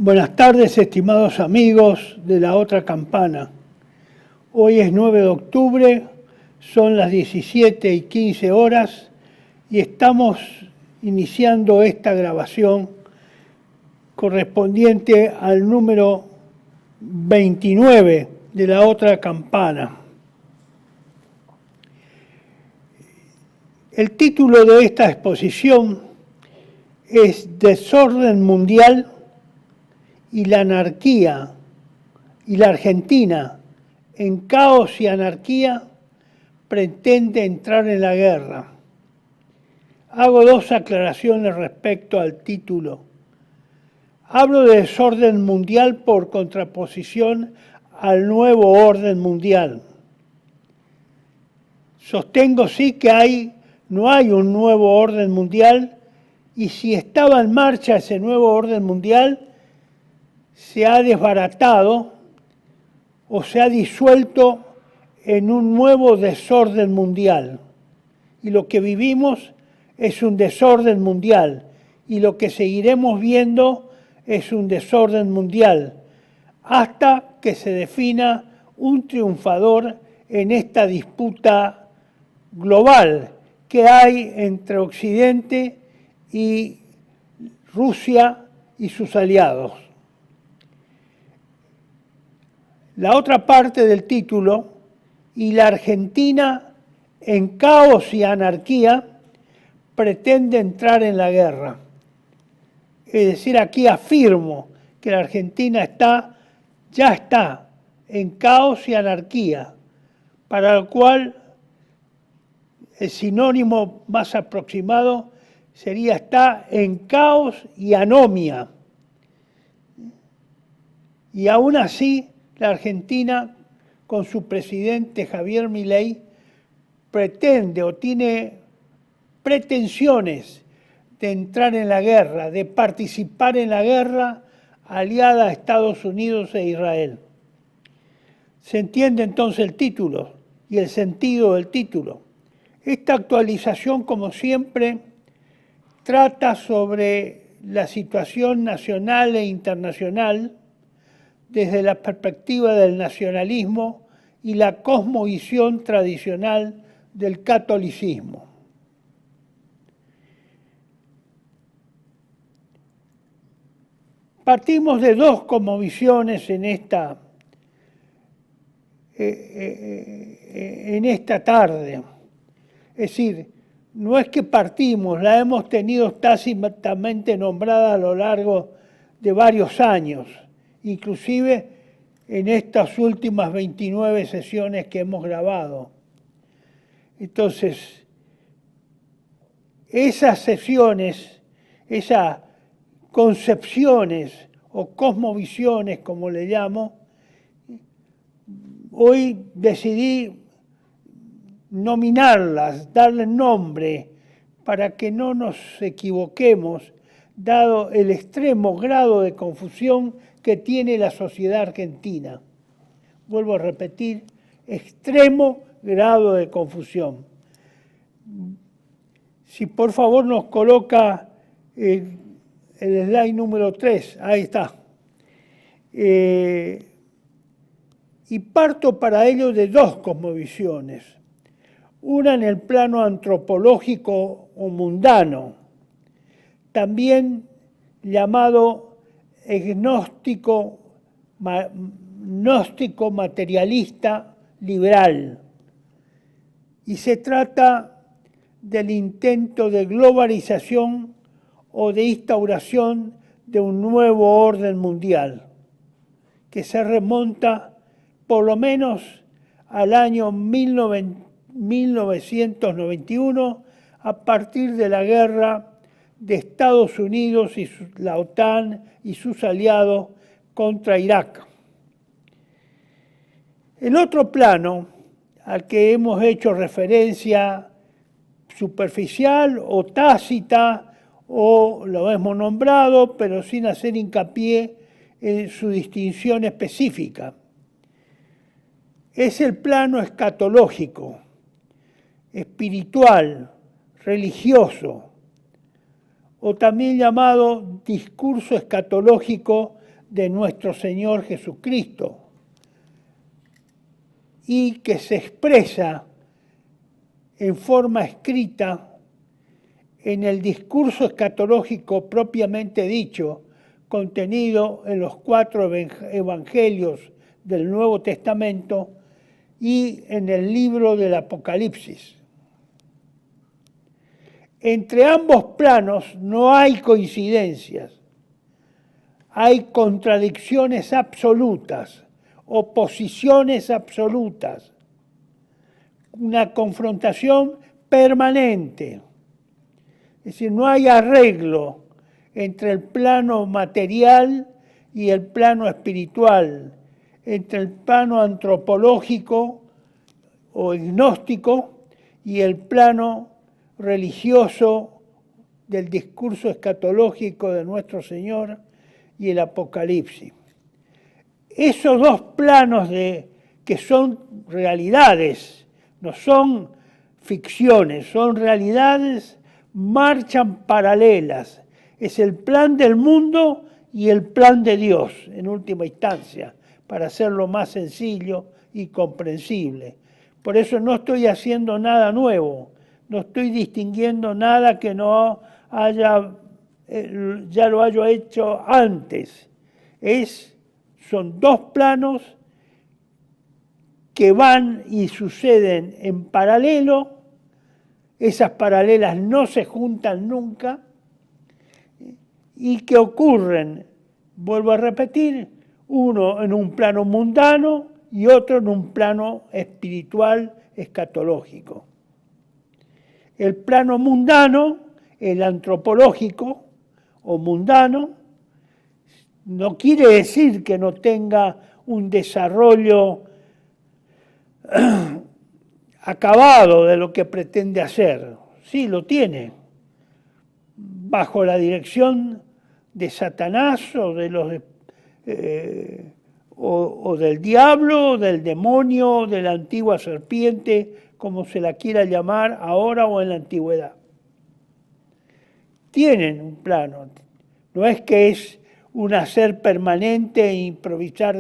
Buenas tardes, estimados amigos de La Otra Campana. Hoy es 9 de octubre, son las 17:15 horas y estamos iniciando esta grabación correspondiente al número 29 de La Otra Campana. El título de esta exposición es Desorden Mundial y la anarquía y la Argentina en caos y anarquía pretende entrar en la guerra. Hago dos aclaraciones respecto al título. Hablo de desorden mundial por contraposición al nuevo orden mundial. Sostengo sí que no hay un nuevo orden mundial, y si estaba en marcha ese nuevo orden mundial, se ha desbaratado o se ha disuelto en un nuevo desorden mundial. Y lo que vivimos es un desorden mundial, y lo que seguiremos viendo es un desorden mundial, hasta que se defina un triunfador en esta disputa global que hay entre Occidente y Rusia y sus aliados. La otra parte del título, y la Argentina en caos y anarquía pretende entrar en la guerra. Es decir, aquí afirmo que la Argentina ya está en caos y anarquía, para lo cual el sinónimo más aproximado sería está en caos y anomia. Y aún así, la Argentina, con su presidente Javier Milei, pretende o tiene pretensiones de entrar en la guerra, de participar en la guerra aliada a Estados Unidos e Israel. Se entiende entonces el título y el sentido del título. Esta actualización, como siempre, trata sobre la situación nacional e internacional desde la perspectiva del nacionalismo y la cosmovisión tradicional del catolicismo. Partimos de dos cosmovisiones en esta tarde. Es decir, no es que partimos, la hemos tenido tácitamente nombrada a lo largo de varios años, inclusive en estas últimas 29 sesiones que hemos grabado. Entonces, esas sesiones, esas concepciones o cosmovisiones, como le llamo, hoy decidí nominarlas, darles nombre, para que no nos equivoquemos, dado el extremo grado de confusión que tiene la sociedad argentina. Vuelvo a repetir, extremo grado de confusión. Si por favor nos coloca el slide número 3, ahí está. Y parto para ello de dos cosmovisiones. Una en el plano antropológico o mundano, también llamado gnóstico materialista liberal. Y se trata del intento de globalización o de instauración de un nuevo orden mundial, que se remonta por lo menos al año 1991, a partir de la guerra de Estados Unidos y la OTAN y sus aliados contra Irak. El otro plano al que hemos hecho referencia superficial o tácita, o lo hemos nombrado, pero sin hacer hincapié en su distinción específica, es el plano escatológico, espiritual, religioso, o también llamado discurso escatológico de nuestro Señor Jesucristo y que se expresa en forma escrita en el discurso escatológico propiamente dicho, contenido en los 4 evangelios del Nuevo Testamento y en el libro del Apocalipsis. Entre ambos planos no hay coincidencias, hay contradicciones absolutas, oposiciones absolutas, una confrontación permanente. Es decir, no hay arreglo entre el plano material y el plano espiritual, entre el plano antropológico o gnóstico y el plano religioso del discurso escatológico de nuestro Señor y el Apocalipsis. Esos dos planos que son realidades, no son ficciones, son realidades, marchan paralelas. Es el plan del mundo y el plan de Dios, en última instancia, para hacerlo más sencillo y comprensible. Por eso no estoy haciendo nada nuevo, no estoy distinguiendo nada que no ya lo haya hecho antes. Son dos planos que van y suceden en paralelo, esas paralelas no se juntan nunca, y que ocurren, vuelvo a repetir, uno en un plano mundano y otro en un plano espiritual escatológico. El plano mundano, el antropológico o mundano, no quiere decir que no tenga un desarrollo acabado de lo que pretende hacer. Sí, lo tiene. Bajo la dirección de Satanás o del diablo, o del demonio, de la antigua serpiente, como se la quiera llamar ahora o en la antigüedad. Tienen un plano. No es que es un hacer permanente e improvisar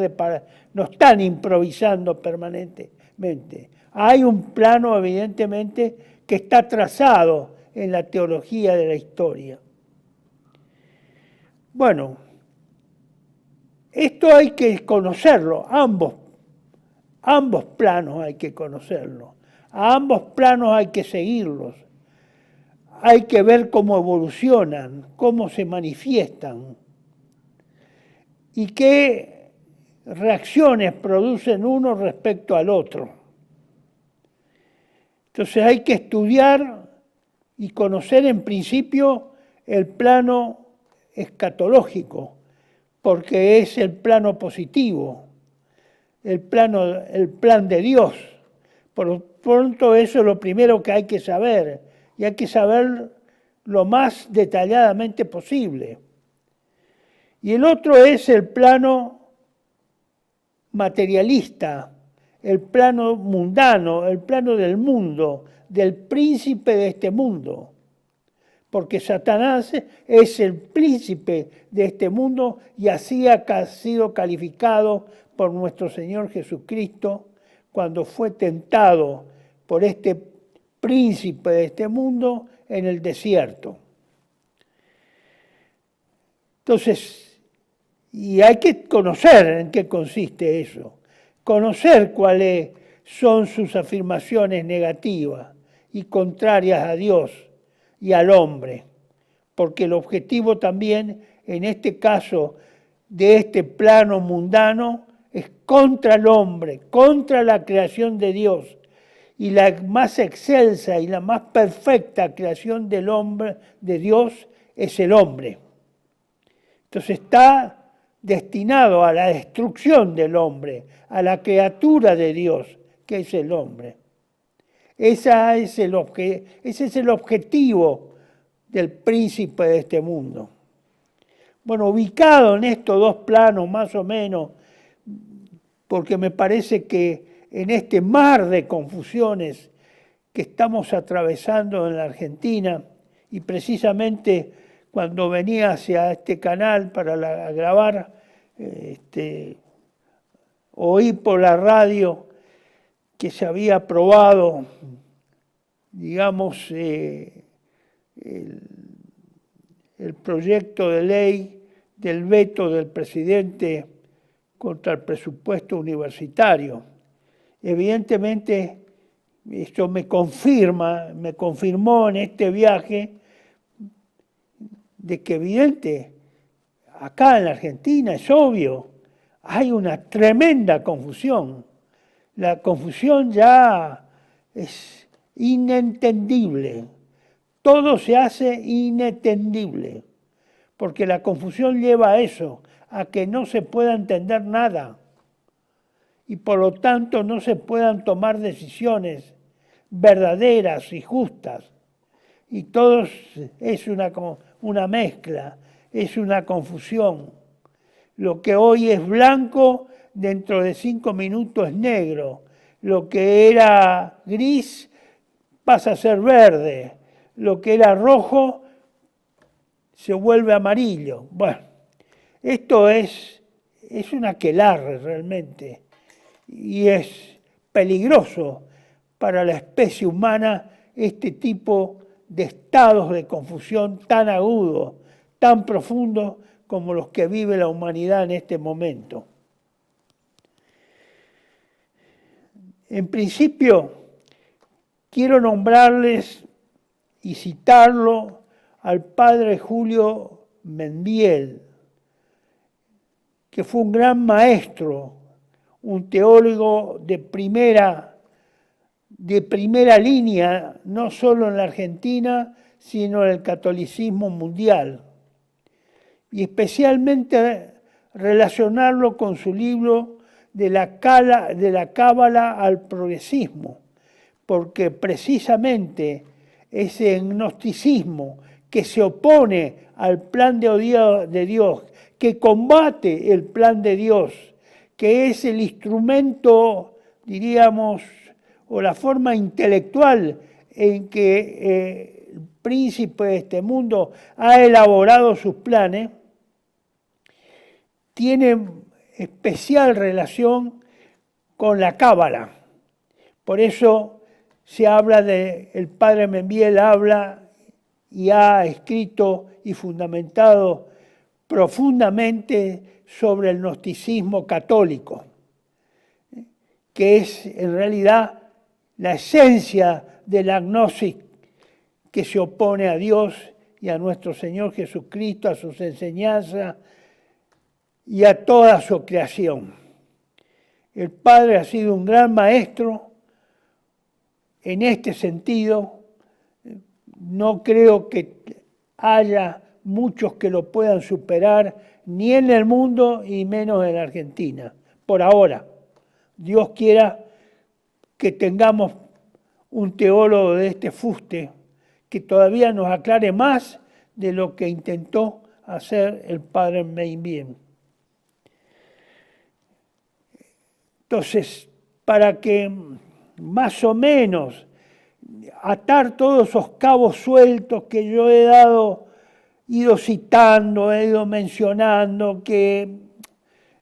no están improvisando permanentemente. Hay un plano, evidentemente, que está trazado en la teología de la historia. Bueno, esto hay que conocerlo, ambos planos hay que conocerlos, a ambos planos hay que seguirlos, hay que ver cómo evolucionan, cómo se manifiestan y qué reacciones producen uno respecto al otro. Entonces hay que estudiar y conocer en principio el plano escatológico, porque es el plano positivo, el plan de Dios. Por lo pronto eso es lo primero que hay que saber, y hay que saber lo más detalladamente posible. Y el otro es el plano materialista, el plano mundano, el plano del mundo, del príncipe de este mundo. Porque Satanás es el príncipe de este mundo y así ha sido calificado por nuestro Señor Jesucristo cuando fue tentado por este príncipe de este mundo en el desierto. Entonces, y hay que conocer en qué consiste eso, conocer cuáles son sus afirmaciones negativas y contrarias a Dios y al hombre, porque el objetivo también, en este caso, de este plano mundano, es contra el hombre, contra la creación de Dios, y la más excelsa y la más perfecta creación del hombre, de Dios, es el hombre. Entonces está destinado a la destrucción del hombre, a la criatura de Dios, que es el hombre. Ese es el objetivo del príncipe de este mundo. Bueno, ubicado en estos dos planos más o menos, porque me parece que en este mar de confusiones que estamos atravesando en la Argentina, y precisamente cuando venía hacia este canal para grabar, oí por la radio que se había aprobado, digamos, el proyecto de ley del veto del presidente contra el presupuesto universitario. Evidentemente, esto me confirmó en este viaje de que acá en la Argentina es obvio, hay una tremenda confusión. La confusión ya es inentendible. Todo se hace inentendible, porque la confusión lleva a eso, a que no se pueda entender nada y por lo tanto no se puedan tomar decisiones verdaderas y justas. Y todo es una mezcla, es una confusión. Lo que hoy es blanco, dentro de 5 minutos es negro. Lo que era gris pasa a ser verde. Lo que era rojo se vuelve amarillo. Bueno, esto es un aquelarre realmente y es peligroso para la especie humana este tipo de estados de confusión tan agudos, tan profundos como los que vive la humanidad en este momento. En principio, quiero nombrarles y citarlo al padre Julio Mendiel, que fue un gran maestro, un teólogo de primera línea, no solo en la Argentina, sino en el catolicismo mundial. Y especialmente relacionarlo con su libro de la cábala al progresismo, porque precisamente ese gnosticismo que se opone al plan de Dios, que combate el plan de Dios, que es el instrumento, diríamos, o la forma intelectual en que el príncipe de este mundo ha elaborado sus planes, tiene especial relación con la cábala. Por eso se habla el padre Mendiel habla y ha escrito y fundamentado profundamente sobre el gnosticismo católico, que es en realidad la esencia de la gnosis que se opone a Dios y a nuestro Señor Jesucristo, a sus enseñanzas y a toda su creación. El Padre ha sido un gran maestro en este sentido. No creo que haya muchos que lo puedan superar, ni en el mundo y menos en la Argentina, por ahora. Dios quiera que tengamos un teólogo de este fuste que todavía nos aclare más de lo que intentó hacer el padre Mendiel. Entonces, para que más o menos atar todos esos cabos sueltos que yo he ido citando, he ido mencionando, que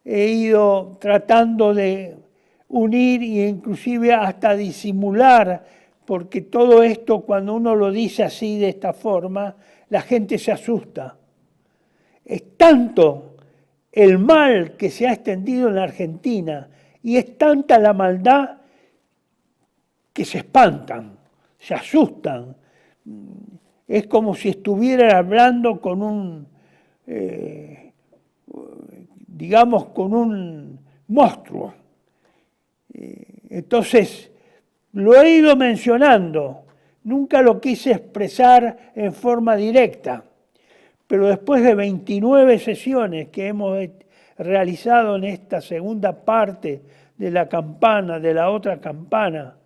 he ido tratando de unir e inclusive hasta disimular, porque todo esto cuando uno lo dice así de esta forma, la gente se asusta. Es tanto el mal que se ha extendido en la Argentina y es tanta la maldad que se espantan, se asustan. Es como si estuvieran hablando con un monstruo. Entonces, lo he ido mencionando, nunca lo quise expresar en forma directa, pero después de 29 sesiones que hemos realizado en esta segunda parte de la campana, de la otra campana,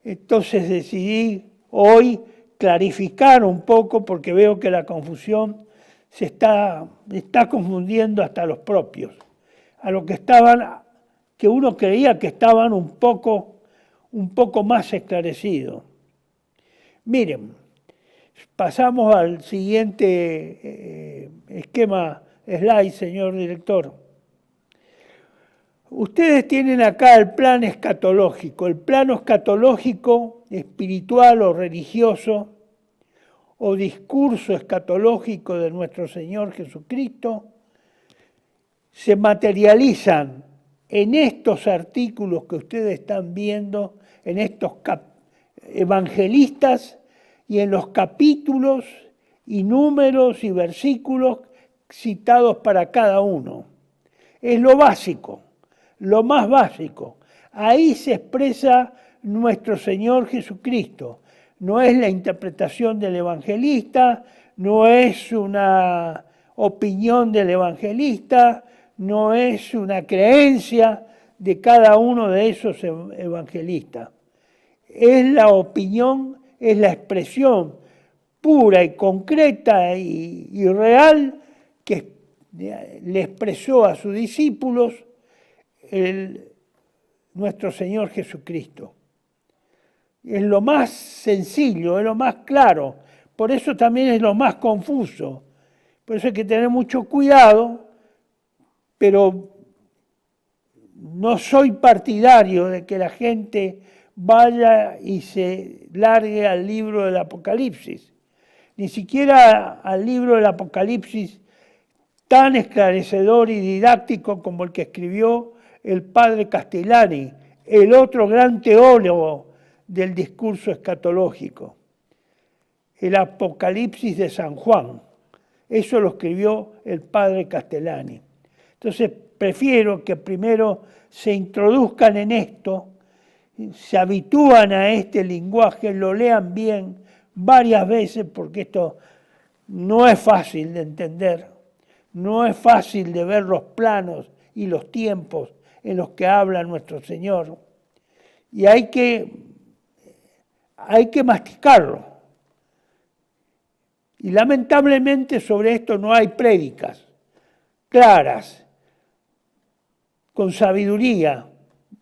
entonces decidí hoy clarificar un poco porque veo que la confusión se está confundiendo hasta los propios, a lo que uno creía que estaban un poco más esclarecidos. Miren, pasamos al siguiente esquema slide, señor director. Ustedes tienen acá el plan escatológico. El plano escatológico, espiritual o religioso, o discurso escatológico de nuestro Señor Jesucristo, se materializan en estos artículos que ustedes están viendo, en estos evangelistas y en los capítulos y números y versículos citados para cada uno. Es lo básico, lo más básico. Ahí se expresa nuestro Señor Jesucristo. No es la interpretación del evangelista, no es una opinión del evangelista, no es una creencia de cada uno de esos evangelistas. Es la opinión, es la expresión pura y concreta y real que le expresó a sus discípulos nuestro Señor Jesucristo. Es lo más sencillo, es lo más claro, por eso también es lo más confuso. Por eso hay que tener mucho cuidado, pero no soy partidario de que la gente vaya y se largue al libro del Apocalipsis, ni siquiera al libro del Apocalipsis tan esclarecedor y didáctico como el que escribió el padre Castellani, el otro gran teólogo del discurso escatológico, el Apocalipsis de San Juan. Eso lo escribió el padre Castellani. Entonces, prefiero que primero se introduzcan en esto, se habitúan a este lenguaje, lo lean bien varias veces, porque esto no es fácil de entender, no es fácil de ver los planos y los tiempos en los que habla nuestro Señor. Y hay que masticarlo. Y lamentablemente sobre esto no hay prédicas claras, con sabiduría,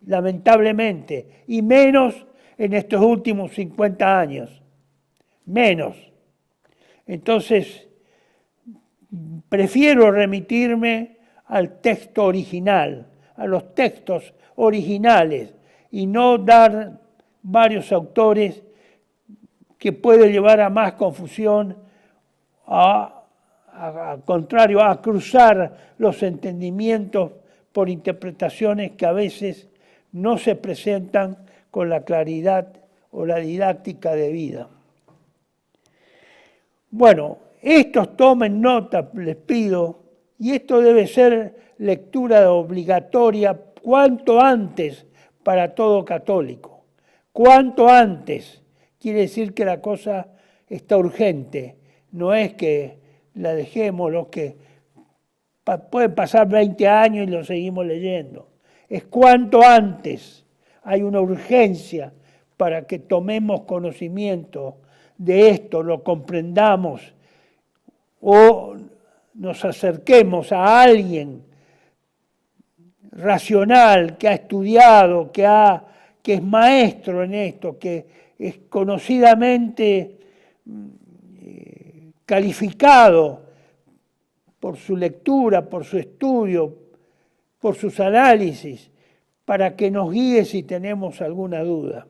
lamentablemente, y menos en estos últimos 50 años, menos. Entonces, prefiero remitirme al texto original, a los textos originales, y no dar varios autores que puede llevar a más confusión, al contrario, a cruzar los entendimientos por interpretaciones que a veces no se presentan con la claridad o la didáctica debida. Bueno, estos tomen nota, les pido, y esto debe ser lectura obligatoria cuanto antes para todo católico. Cuanto antes quiere decir que la cosa está urgente, no es que la dejemos los que pueden pasar 20 años y lo seguimos leyendo. Es cuanto antes hay una urgencia para que tomemos conocimiento de esto, lo comprendamos o nos acerquemos a alguien racional que ha estudiado, que es maestro en esto, que es conocidamente calificado por su lectura, por su estudio, por sus análisis, para que nos guíe si tenemos alguna duda.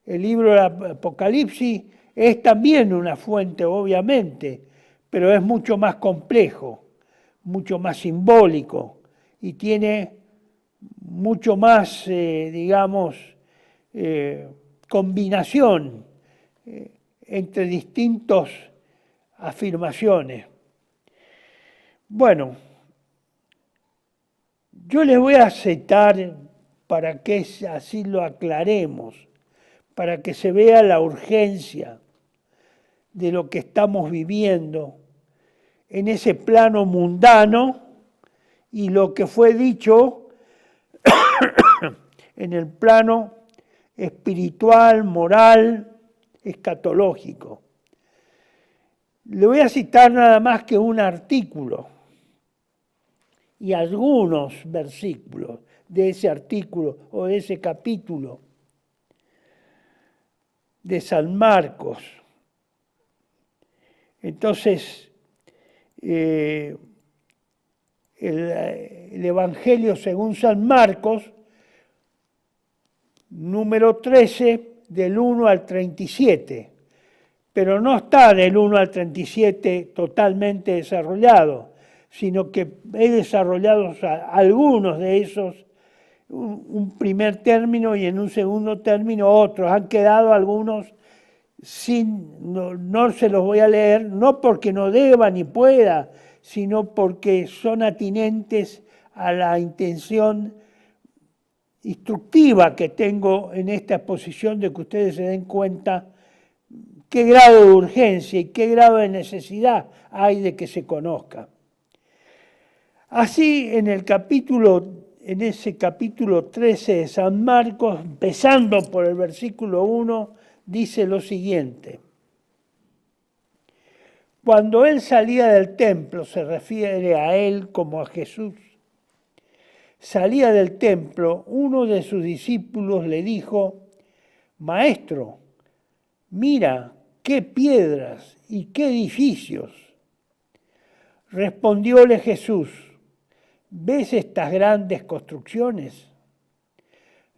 El libro del Apocalipsis es también una fuente, obviamente, pero es mucho más complejo, mucho más simbólico y tiene mucho más, combinación entre distintas afirmaciones. Bueno, yo les voy a citar para que así lo aclaremos, para que se vea la urgencia de lo que estamos viviendo en ese plano mundano y lo que fue dicho en el plano espiritual, moral, escatológico. Le voy a citar nada más que un artículo y algunos versículos de ese artículo o de ese capítulo de San Marcos. Entonces, el Evangelio según San Marcos, número 13, del 1 al 37. Pero no está del 1 al 37 totalmente desarrollado, sino que he desarrollado algunos de esos, un primer término y en un segundo término otros. Han quedado algunos no se los voy a leer, no porque no deba ni pueda, sino porque son atinentes a la intención instructiva que tengo en esta exposición, de que ustedes se den cuenta qué grado de urgencia y qué grado de necesidad hay de que se conozca. Así, en ese capítulo 13 de San Marcos, empezando por el versículo 1, dice lo siguiente: cuando él salía del templo, se refiere a él como a Jesús, salía del templo, uno de sus discípulos le dijo: Maestro, mira qué piedras y qué edificios. Respondióle Jesús: ¿ves estas grandes construcciones?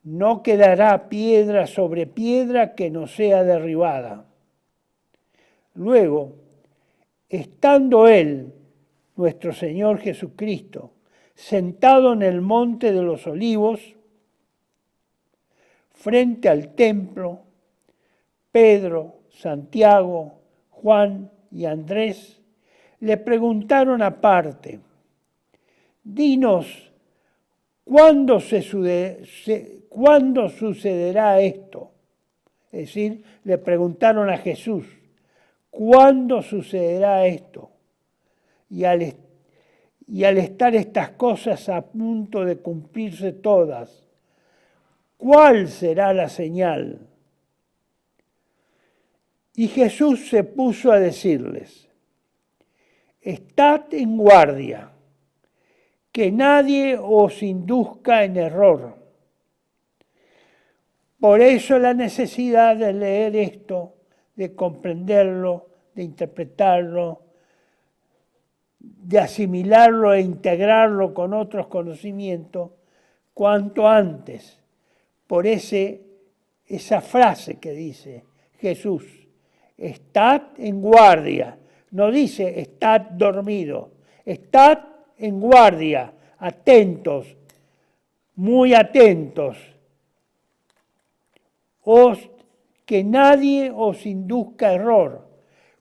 No quedará piedra sobre piedra que no sea derribada. Luego, estando él, nuestro Señor Jesucristo, sentado en el monte de los Olivos, frente al templo, Pedro, Santiago, Juan y Andrés le preguntaron aparte: dinos, ¿cuándo sucederá esto? Es decir, le preguntaron a Jesús: ¿cuándo sucederá esto? Y al estar estas cosas a punto de cumplirse todas, ¿cuál será la señal? Y Jesús se puso a decirles: estad en guardia, que nadie os induzca en error. Por eso la necesidad de leer esto, de comprenderlo, de interpretarlo, de asimilarlo e integrarlo con otros conocimientos cuanto antes. Por esa frase que dice Jesús: estad en guardia. No dice estad dormido, estad en guardia, atentos, muy atentos. Que nadie os induzca error,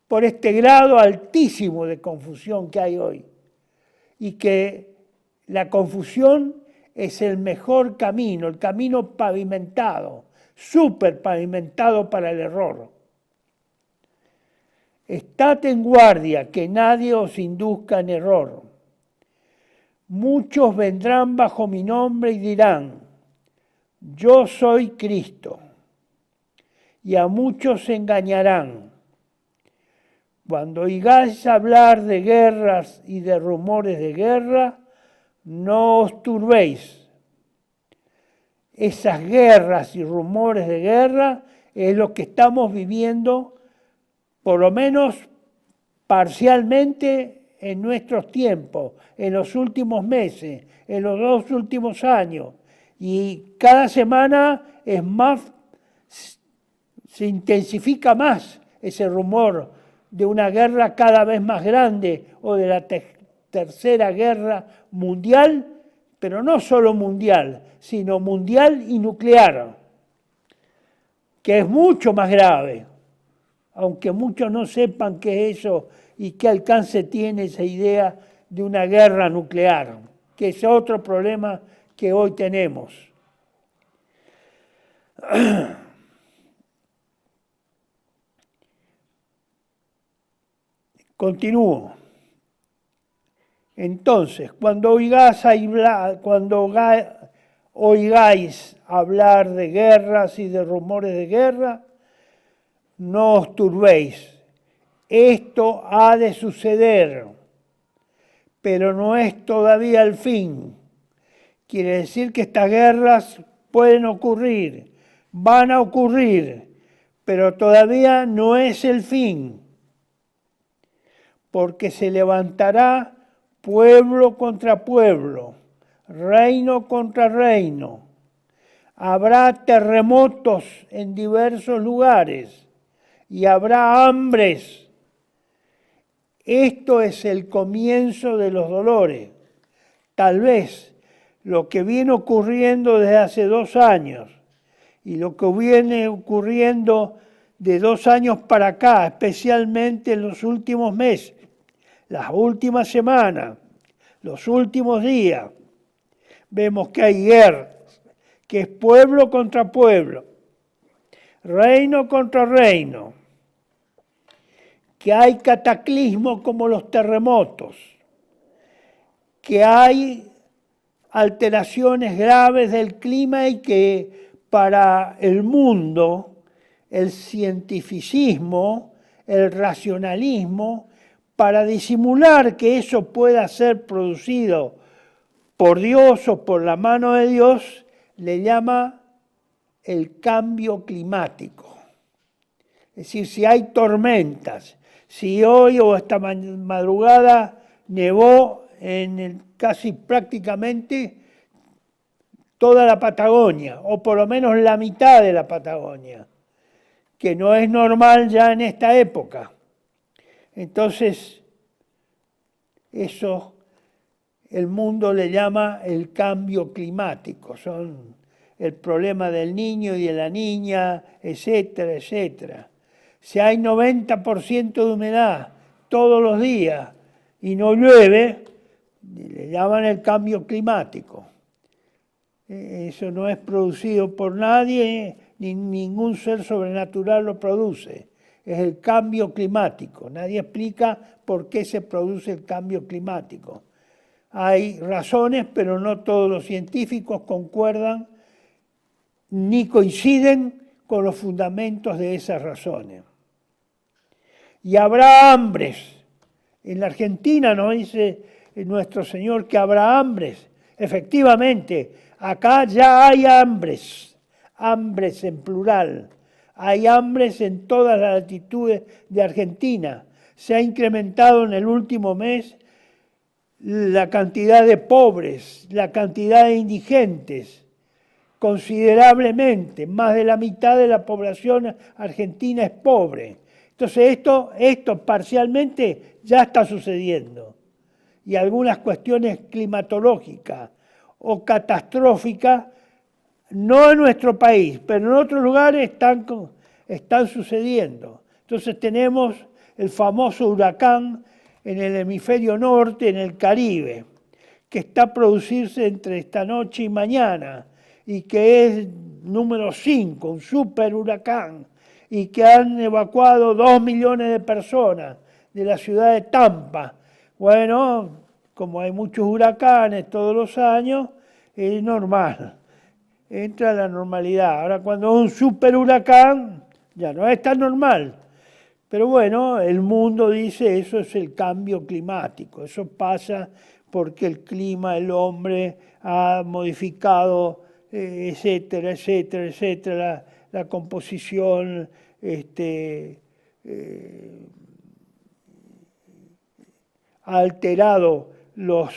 por este grado altísimo de confusión que hay hoy. Y que la confusión es el mejor camino, el camino pavimentado, súper pavimentado para el error. Estad en guardia, que nadie os induzca en error. Muchos vendrán bajo mi nombre y dirán: yo soy Cristo. Y a muchos se engañarán. Cuando oigáis hablar de guerras y de rumores de guerra, no os turbéis. Esas guerras y rumores de guerra es lo que estamos viviendo, por lo menos parcialmente, en nuestros tiempos, en los últimos meses, en los 2 últimos años. Y cada semana se intensifica más ese rumor de una guerra cada vez más grande, o de la tercera guerra mundial, pero no solo mundial, sino mundial y nuclear, que es mucho más grave, aunque muchos no sepan qué es eso y qué alcance tiene esa idea de una guerra nuclear, que es otro problema que hoy tenemos. Continúo. Entonces, cuando oigáis hablar de guerras y de rumores de guerra, no os turbéis. Esto ha de suceder, pero no es todavía el fin. Quiere decir que estas guerras pueden ocurrir, van a ocurrir, pero todavía no es el fin. Porque se levantará pueblo contra pueblo, reino contra reino. Habrá terremotos en diversos lugares y habrá hambres. Esto es el comienzo de los dolores. Tal vez lo que viene ocurriendo desde hace 2 años y lo que viene ocurriendo de 2 años para acá, especialmente en los últimos meses, las últimas semanas, los últimos días, vemos que hay guerra, que es pueblo contra pueblo, reino contra reino, que hay cataclismos como los terremotos, que hay alteraciones graves del clima y que para el mundo el cientificismo, el racionalismo, para disimular que eso pueda ser producido por Dios o por la mano de Dios, le llama el cambio climático. Es decir, si hay tormentas, si hoy o esta madrugada nevó en casi prácticamente toda la Patagonia, o por lo menos la mitad de la Patagonia, que no es normal ya en esta época. Entonces, eso el mundo le llama el cambio climático, son el problema del niño y de la niña, etcétera, etcétera. Si hay 90% de humedad todos los días y no llueve, le llaman el cambio climático. Eso no es producido por nadie, ni ningún ser sobrenatural lo produce. Es el cambio climático. Nadie explica por qué se produce el cambio climático. Hay razones, pero no todos los científicos concuerdan ni coinciden con los fundamentos de esas razones. Y habrá hambres. En la Argentina nos dice nuestro Señor que habrá hambres. Efectivamente, acá ya hay hambres, hambres en plural. Hay hambres en todas las latitudes de Argentina. Se ha incrementado en el último mes la cantidad de pobres, la cantidad de indigentes, considerablemente. Más de la mitad de la población argentina es pobre. Entonces esto parcialmente ya está sucediendo. Y algunas cuestiones climatológicas o catastróficas, no en nuestro país, pero en otros lugares están sucediendo. Entonces tenemos el famoso huracán en el hemisferio norte, en el Caribe, que está a producirse entre esta noche y mañana, y que es número 5, un super huracán, y que han evacuado 2 millones de personas de la ciudad de Tampa. Bueno, como hay muchos huracanes todos los años, es normal, entra la normalidad. Ahora cuando es un super huracán, ya no es tan normal. Pero bueno, el mundo dice eso es el cambio climático, eso pasa porque el clima, el hombre ha modificado, etcétera, etcétera, etcétera, la composición, ha alterado los,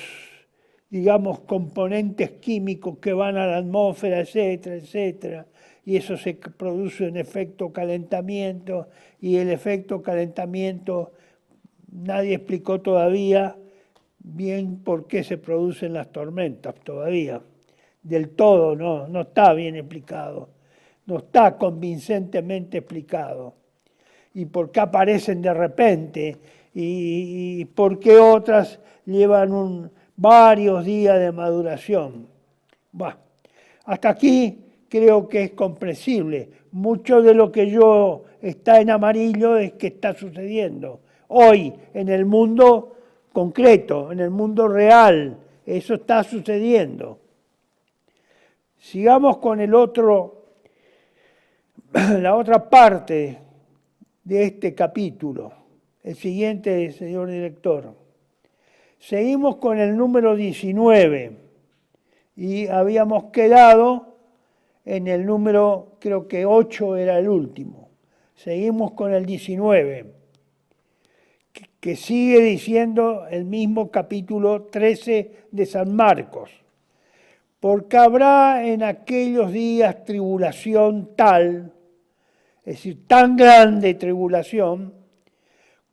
digamos, componentes químicos que van a la atmósfera, etcétera, etcétera. Y eso se produce un efecto calentamiento, y el efecto calentamiento nadie explicó todavía bien por qué se producen las tormentas todavía. Del todo no está bien explicado, no está convincentemente explicado. Y por qué aparecen de repente, y por qué otras llevan varios días de maduración. Bueno, hasta aquí creo que es comprensible. Mucho de lo que yo está en amarillo es que está sucediendo hoy en el mundo concreto, en el mundo real. Eso está sucediendo. Sigamos con la otra parte de este capítulo. El siguiente, señor director. Seguimos con el número 19 y habíamos quedado en el número, creo que 8 era el último. Seguimos con el 19. que sigue diciendo el mismo capítulo 13 de San Marcos. Porque habrá en aquellos días tribulación tal, es decir, tan grande tribulación,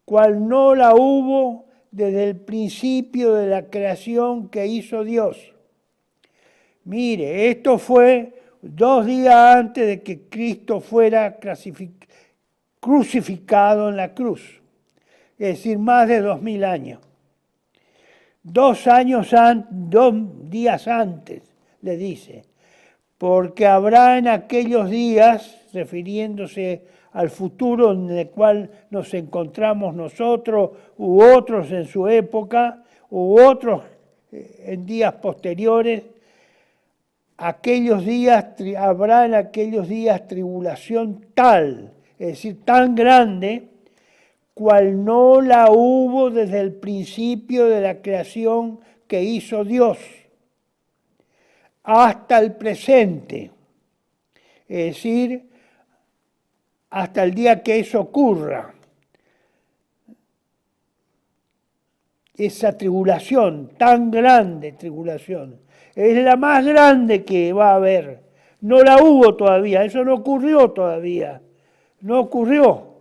cual no la hubo desde el principio de la creación que hizo Dios. Mire, esto fue 2 días antes de que Cristo fuera crucificado en la cruz, es decir, más de 2000 años. 2 días antes, le dice, porque habrá en aquellos días, refiriéndose al futuro en el cual nos encontramos nosotros u otros en su época, u otros en días posteriores, habrá en aquellos días tribulación tal, es decir, tan grande, cual no la hubo desde el principio de la creación que hizo Dios, hasta el presente, es decir, hasta el día que eso ocurra. Esa tribulación, tan grande tribulación, es la más grande que va a haber. No la hubo todavía, eso no ocurrió todavía, no ocurrió.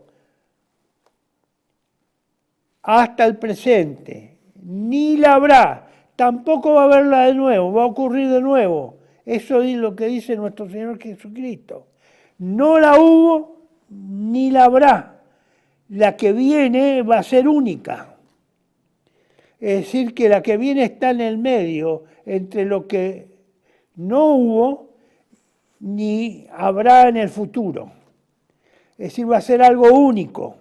Hasta el presente, ni la habrá, tampoco va a haberla de nuevo, va a ocurrir de nuevo. Eso es lo que dice nuestro Señor Jesucristo. No la hubo, ni la habrá. La que viene va a ser única. Es decir, que la que viene está en el medio entre lo que no hubo ni habrá en el futuro. Es decir, va a ser algo único.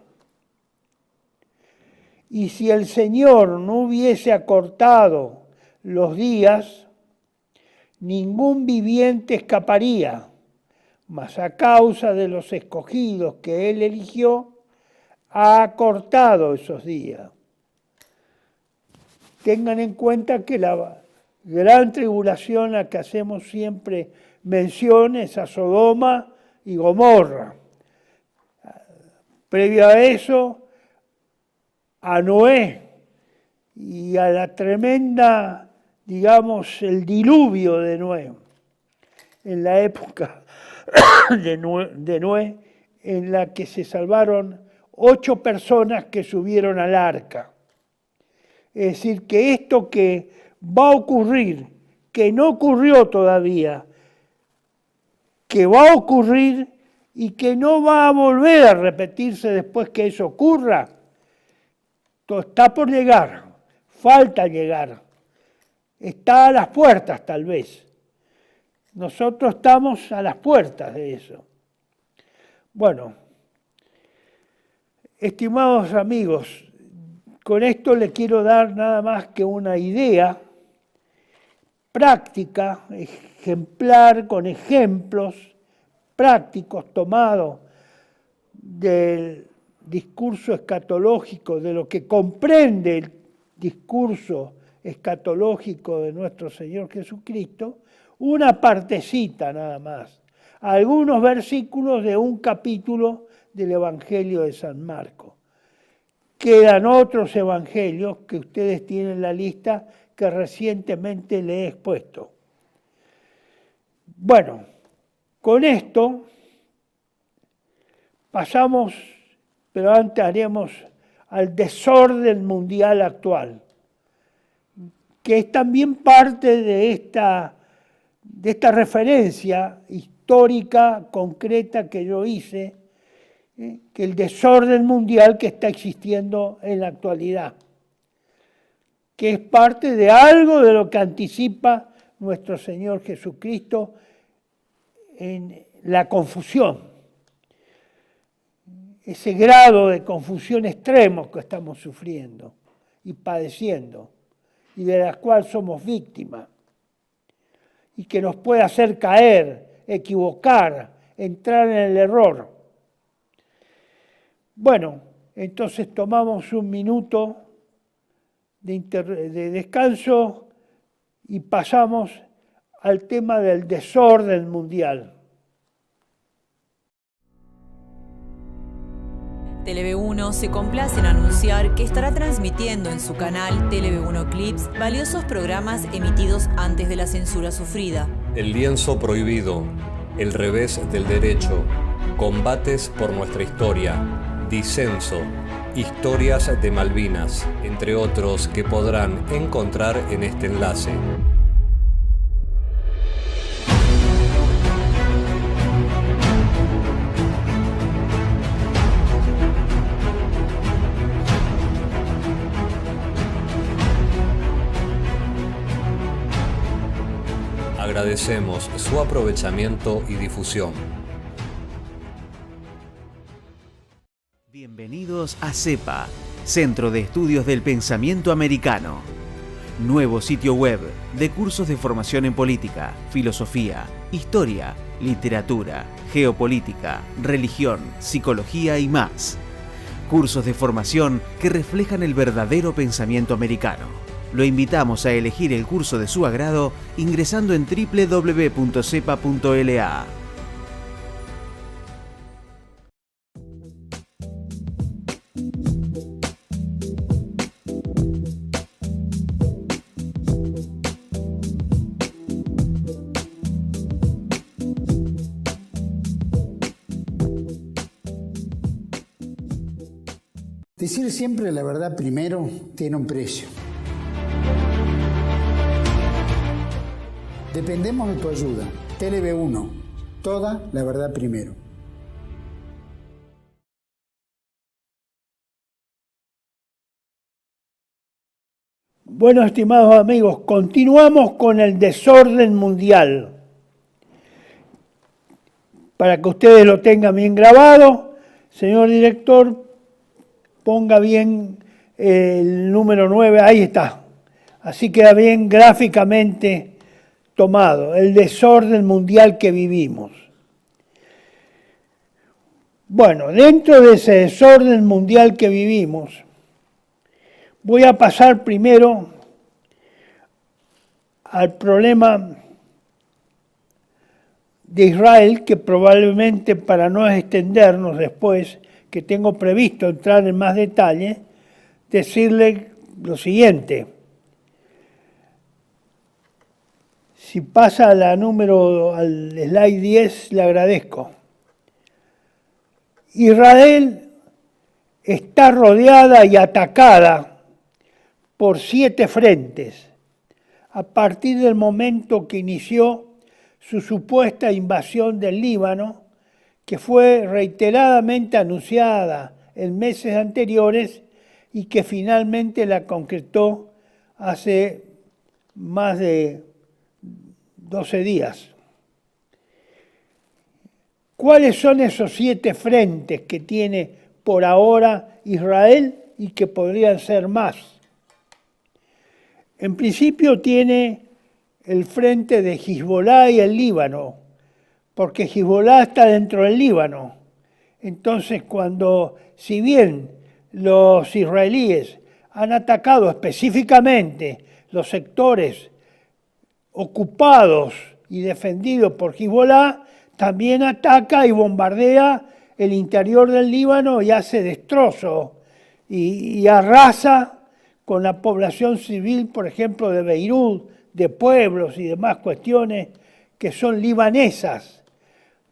Y si el Señor no hubiese acortado los días, ningún viviente escaparía, mas a causa de los escogidos que Él eligió, ha acortado esos días. Tengan en cuenta que la gran tribulación a que hacemos siempre mención es a Sodoma y Gomorra. Previo a eso, a Noé y a la tremenda, digamos, el diluvio de Noé, en la época de Noé, en la que se salvaron 8 personas que subieron al arca. Es decir, que esto que va a ocurrir, que no ocurrió todavía, que va a ocurrir y que no va a volver a repetirse después que eso ocurra, está por llegar, falta llegar, está a las puertas tal vez. Nosotros estamos a las puertas de eso. Bueno, estimados amigos, con esto le quiero dar nada más que una idea práctica, ejemplar, con ejemplos prácticos tomados del discurso escatológico, de lo que comprende el discurso escatológico de nuestro Señor Jesucristo, una partecita nada más, algunos versículos de un capítulo del Evangelio de San Marcos. Quedan otros evangelios que ustedes tienen en la lista que recientemente les he expuesto. Bueno, con esto pasamos, pero antes haremos al desorden mundial actual, que es también parte de esta referencia histórica, concreta que yo hice, que el desorden mundial que está existiendo en la actualidad, que es parte de algo de lo que anticipa nuestro Señor Jesucristo en la confusión, ese grado de confusión extremo que estamos sufriendo y padeciendo, y de la cual somos víctimas, y que nos puede hacer caer, equivocar, entrar en el error. Bueno, entonces tomamos un minuto de descanso y pasamos al tema del desorden mundial. Televe1 se complace en anunciar que estará transmitiendo en su canal Televe1 Clips valiosos programas emitidos antes de la censura sufrida. El lienzo prohibido, El revés del derecho, Combates por nuestra historia, Disenso, Historias de Malvinas, entre otros que podrán encontrar en este enlace. Agradecemos su aprovechamiento y difusión. Bienvenidos a CEPA, Centro de Estudios del Pensamiento Americano. Nuevo sitio web de cursos de formación en política, filosofía, historia, literatura, geopolítica, religión, psicología y más. Cursos de formación que reflejan el verdadero pensamiento americano. Lo invitamos a elegir el curso de su agrado ingresando en www.cepa.la. Decir siempre la verdad primero tiene un precio. Dependemos de tu ayuda. Televe1, toda la verdad primero. Bueno, estimados amigos, continuamos con el desorden mundial. Para que ustedes lo tengan bien grabado, señor director, ponga bien el número 9, ahí está. Así queda bien gráficamente tomado, el desorden mundial que vivimos. Bueno, dentro de ese desorden mundial que vivimos, voy a pasar primero al problema de Israel, que probablemente, para no extendernos después, que tengo previsto entrar en más detalle, decirle lo siguiente. Si pasa al slide 10, le agradezco. Israel está rodeada y atacada por 7 frentes a partir del momento que inició su supuesta invasión del Líbano, que fue reiteradamente anunciada en meses anteriores y que finalmente la concretó hace más de 12 días. ¿Cuáles son esos 7 frentes que tiene por ahora Israel y que podrían ser más? En principio tiene el frente de Hezbollah y el Líbano, porque Hezbollah está dentro del Líbano. Entonces, si bien los israelíes han atacado específicamente los sectores ocupados y defendidos por Hezbollah, también ataca y bombardea el interior del Líbano y hace destrozos y arrasa con la población civil, por ejemplo, de Beirut, de pueblos y demás cuestiones que son libanesas,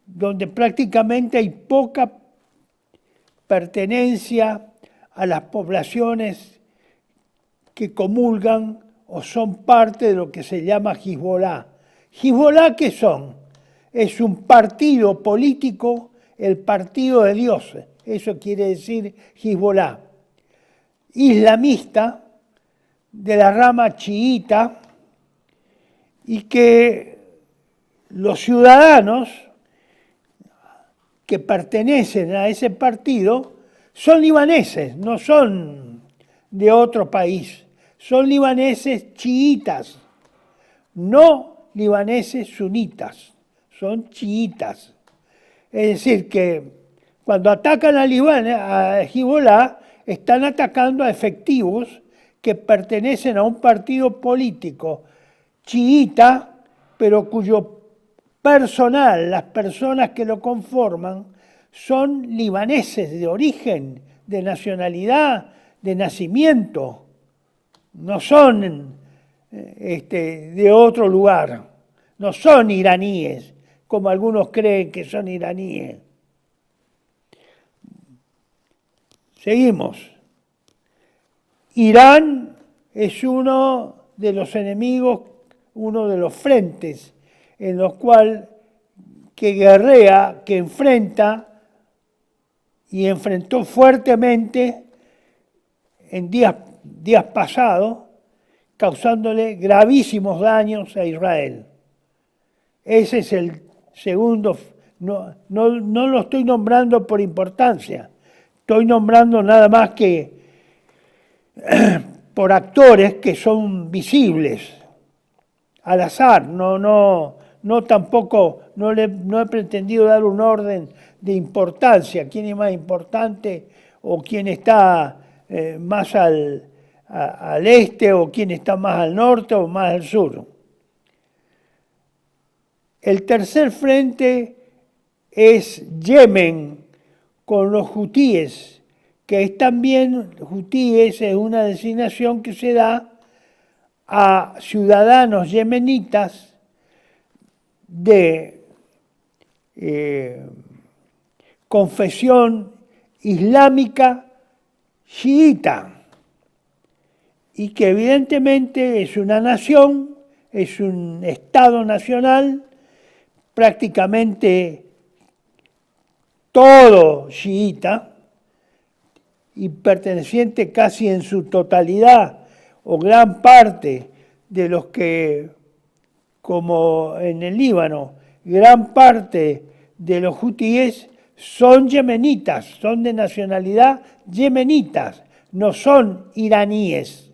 donde prácticamente hay poca pertenencia a las poblaciones que comulgan o son parte de lo que se llama Hezbollah. ¿Hezbollah qué son? Es un partido político, el partido de Dios, eso quiere decir Hezbollah. Islamista, de la rama chiita, y que los ciudadanos que pertenecen a ese partido son libaneses, no son de otro país, son libaneses chiitas, no libaneses sunitas, son chiitas. Es decir, que cuando atacan a Hezbollah, están atacando a efectivos que pertenecen a un partido político chiita, pero cuyo personal, las personas que lo conforman, son libaneses de origen, de nacionalidad, de nacimiento. No son de otro lugar. No son iraníes, como algunos creen que son iraníes. Seguimos. Irán es uno de los enemigos, uno de los frentes en los cuales que guerrea, que enfrenta y enfrentó fuertemente en días pasados, causándole gravísimos daños a Israel. Ese es el segundo, no lo estoy nombrando por importancia, estoy nombrando nada más que por actores que son visibles, al azar, no tampoco, no he pretendido dar un orden de importancia, quién es más importante o quién está más al este o quién está más al norte o más al sur. El tercer frente es Yemen con los hutíes, que es también, hutíes es una designación que se da a ciudadanos yemenitas de confesión islámica chiita y que evidentemente es una nación, es un Estado nacional, prácticamente todo chiita y perteneciente casi en su totalidad o gran parte de los que, como en el Líbano, gran parte de los hutíes son yemenitas, son de nacionalidad yemenitas, no son iraníes.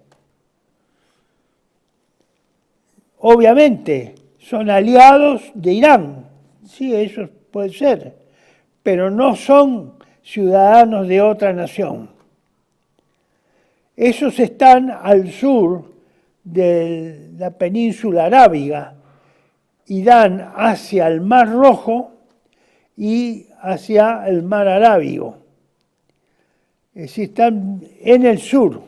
Obviamente, son aliados de Irán, sí, eso puede ser, pero no son ciudadanos de otra nación. Esos están al sur de la península arábiga y dan hacia el Mar Rojo y hacia el Mar Arábigo. Es decir, están en el sur.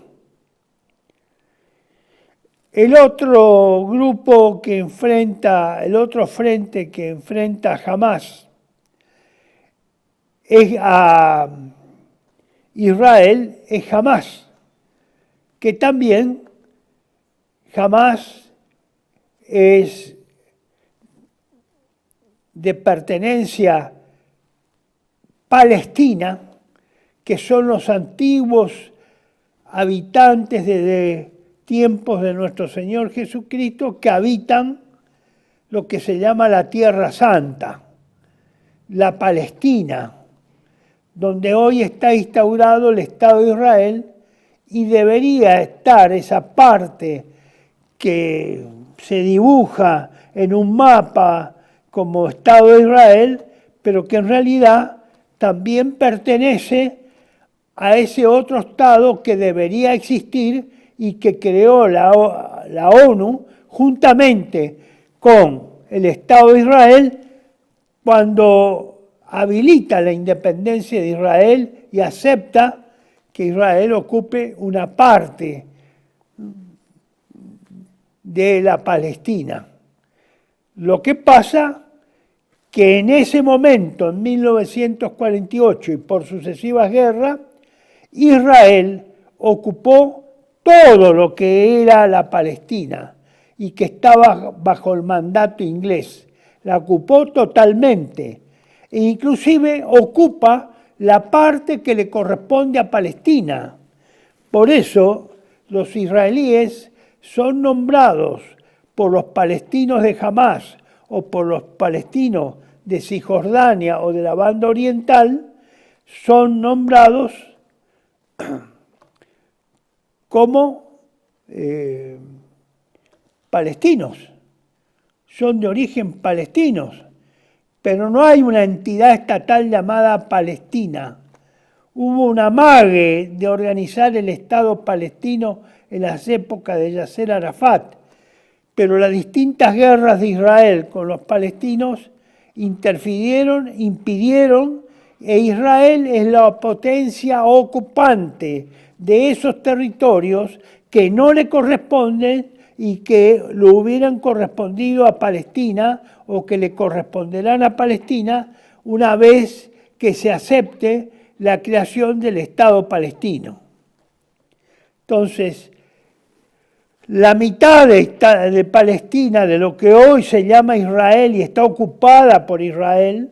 El otro grupo que enfrenta, el otro frente que enfrenta a Hamás es a Israel, es Hamás, que también Hamás es de pertenencia palestina, que son los antiguos habitantes desde tiempos de nuestro Señor Jesucristo que habitan lo que se llama la Tierra Santa, la Palestina, donde hoy está instaurado el Estado de Israel y debería estar esa parte que se dibuja en un mapa como Estado de Israel, pero que en realidad también pertenece a ese otro Estado que debería existir y que creó la ONU juntamente con el Estado de Israel cuando habilita la independencia de Israel y acepta que Israel ocupe una parte de la Palestina. Lo que pasa que en ese momento, en 1948 y por sucesivas guerras, Israel ocupó todo lo que era la Palestina y que estaba bajo el mandato inglés. La ocupó totalmente e inclusive ocupa la parte que le corresponde a Palestina. Por eso los israelíes son nombrados por los palestinos de Hamás o por los palestinos de Cisjordania o de la banda oriental, son nombrados como palestinos, son de origen palestinos, pero no hay una entidad estatal llamada Palestina. Hubo un amague de organizar el Estado palestino en las épocas de Yasser Arafat, pero las distintas guerras de Israel con los palestinos interfirieron, impidieron e Israel es la potencia ocupante de esos territorios que no le corresponden y que lo hubieran correspondido a Palestina o que le corresponderán a Palestina una vez que se acepte la creación del Estado palestino. Entonces, la mitad de Palestina, de lo que hoy se llama Israel y está ocupada por Israel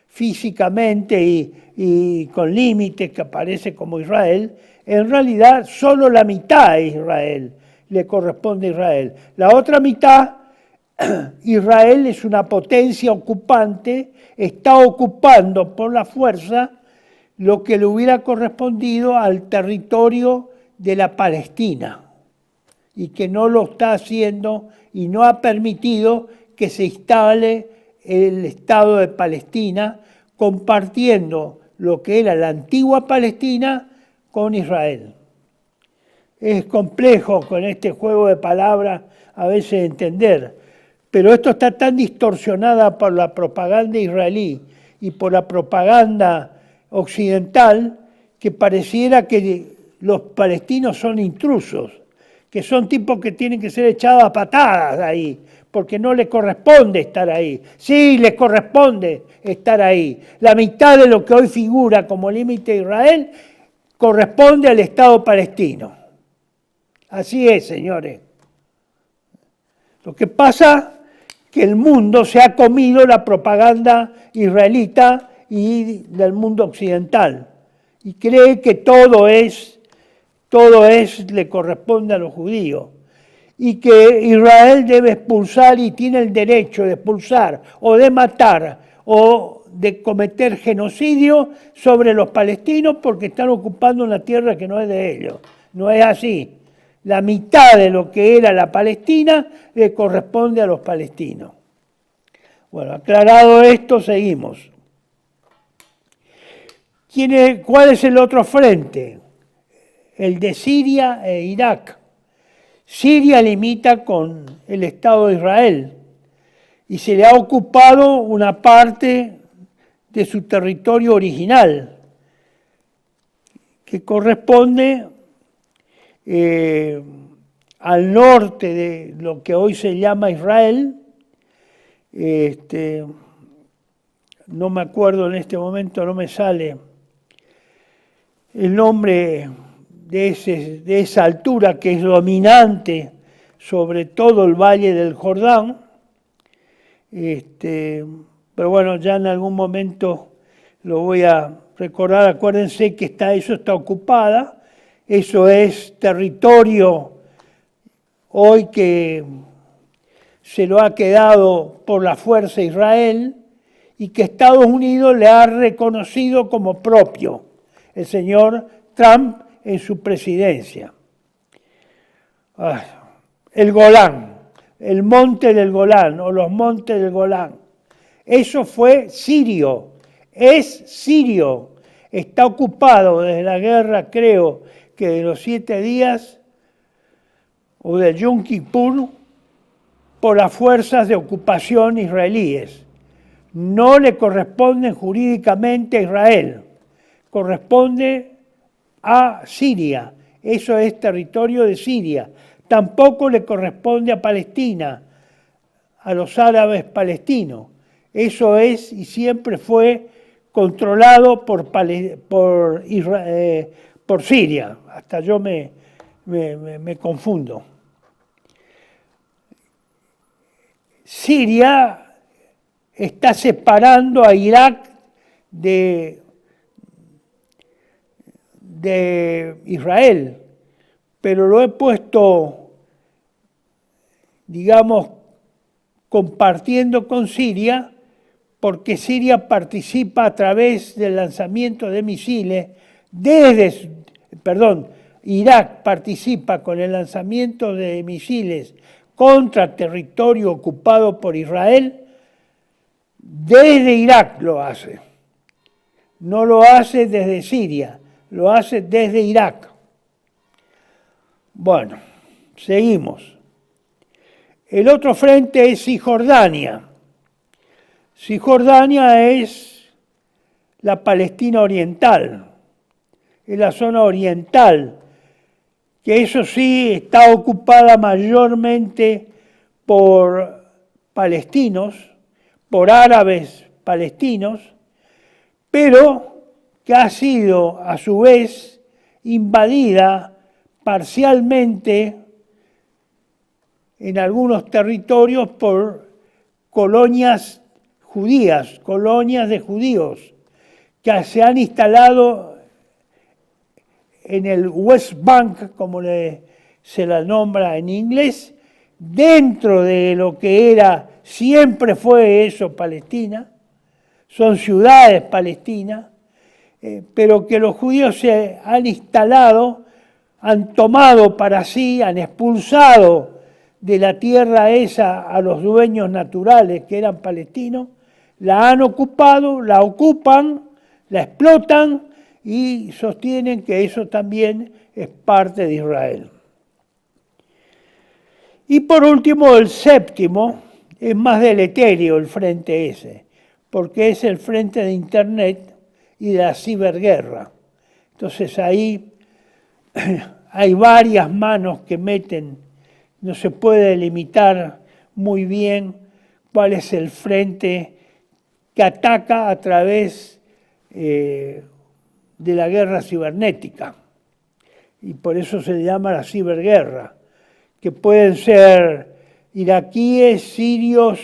físicamente y con límites que aparece como Israel, en realidad solo la mitad es Israel, le corresponde a Israel. La otra mitad, Israel es una potencia ocupante, está ocupando por la fuerza lo que le hubiera correspondido al territorio de la Palestina y que no lo está haciendo y no ha permitido que se instale el Estado de Palestina compartiendo lo que era la antigua Palestina con Israel. Es complejo con este juego de palabras a veces entender, pero esto está tan distorsionada por la propaganda israelí y por la propaganda occidental que pareciera que los palestinos son intrusos, que son tipos que tienen que ser echados a patadas ahí, porque no les corresponde estar ahí. Sí, les corresponde estar ahí. La mitad de lo que hoy figura como límite de Israel corresponde al Estado palestino. Así es, señores. Lo que pasa es que el mundo se ha comido la propaganda israelita y del mundo occidental y cree que todo le corresponde a los judíos y que Israel debe expulsar y tiene el derecho de expulsar o de matar o de cometer genocidio sobre los palestinos porque están ocupando una tierra que no es de ellos. No es así. La mitad de lo que era la Palestina le corresponde a los palestinos. Bueno, aclarado esto, seguimos. ¿Cuál es el otro frente? El de Siria e Irak. Siria limita con el Estado de Israel y se le ha ocupado una parte de su territorio original, que corresponde al norte de lo que hoy se llama Israel. No me acuerdo en este momento, no me sale el nombre de esa altura que es dominante sobre todo el valle del Jordán. Pero bueno, ya en algún momento lo voy a recordar. Acuérdense que eso está ocupada, eso es territorio hoy que se lo ha quedado por la fuerza Israel y que Estados Unidos le ha reconocido como propio, el señor Trump en su presidencia. El Golán, el monte del Golán o los montes del Golán, eso fue sirio, es sirio, está ocupado desde la guerra, creo que de los 7 días o del Yom Kippur, por las fuerzas de ocupación israelíes. No le corresponden jurídicamente a Israel, corresponde a Siria, eso es territorio de Siria. Tampoco le corresponde a Palestina, a los árabes palestinos. Eso es y siempre fue controlado por Siria. Hasta yo me confundo. Siria está separando a Irak de Israel, pero lo he puesto, digamos, compartiendo con Siria, porque Siria participa a través del lanzamiento de misiles Irak participa con el lanzamiento de misiles contra territorio ocupado por Israel, desde Irak lo hace. No lo hace desde Siria, lo hace desde Irak. Bueno, seguimos. El otro frente es Cisjordania. Cisjordania es la Palestina oriental, es la zona oriental, que eso sí está ocupada mayormente por palestinos, por árabes palestinos, pero que ha sido a su vez invadida parcialmente en algunos territorios por colonias judías, colonias de judíos, que se han instalado en el West Bank, como se la nombra en inglés, dentro de lo que era, siempre fue eso, Palestina, son ciudades palestinas, pero que los judíos se han instalado, han tomado para sí, han expulsado de la tierra esa a los dueños naturales que eran palestinos, la han ocupado, la ocupan, la explotan y sostienen que eso también es parte de Israel. Y por último, el séptimo, es más deleterio el frente ese, porque es el frente de Internet y de la ciberguerra. Entonces ahí hay varias manos que meten, no se puede delimitar muy bien cuál es el frente que ataca a través de la guerra cibernética. Y por eso se llama la ciberguerra, que pueden ser iraquíes, sirios,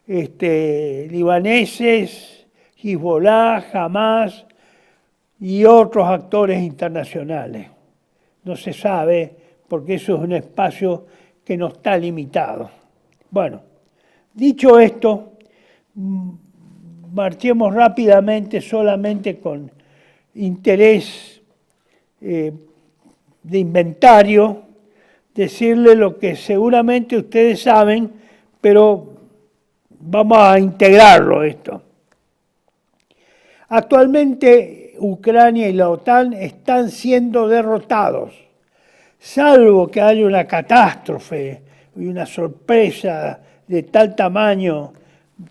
libaneses, Hezbollah, Hamas y otros actores internacionales. No se sabe porque eso es un espacio que no está limitado. Bueno, dicho esto, marchemos rápidamente solamente con interés de inventario, decirle lo que seguramente ustedes saben, pero vamos a integrarlo esto. Actualmente Ucrania y la OTAN están siendo derrotados, salvo que haya una catástrofe y una sorpresa de tal tamaño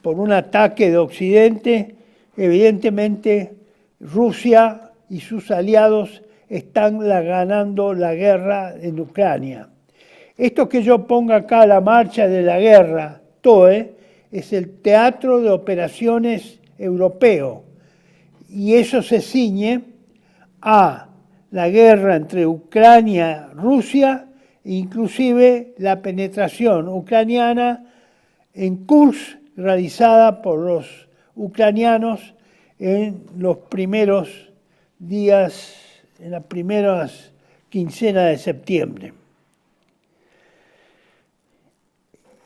por un ataque de Occidente. Evidentemente Rusia y sus aliados están ganando la guerra en Ucrania. Esto que yo ponga acá, la marcha de la guerra, TOE, es el Teatro de Operaciones Europeo, y eso se ciñe a la guerra entre Ucrania y Rusia, inclusive la penetración ucraniana en Kursk, realizada por los ucranianos en los primeros días, en las primeras quincenas de septiembre.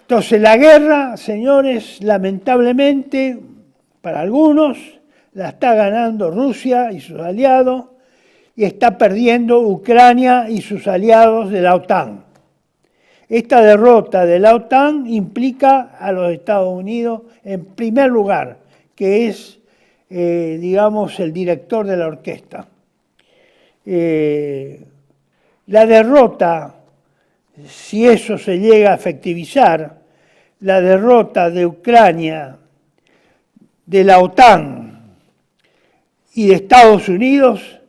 Entonces la guerra, señores, lamentablemente, para algunos, la está ganando Rusia y sus aliados, y está perdiendo Ucrania y sus aliados de la OTAN. Esta derrota de la OTAN implica a los Estados Unidos en primer lugar, que es, digamos, el director de la orquesta. La derrota, si eso se llega a efectivizar, la derrota de Ucrania, de la OTAN y de Estados Unidos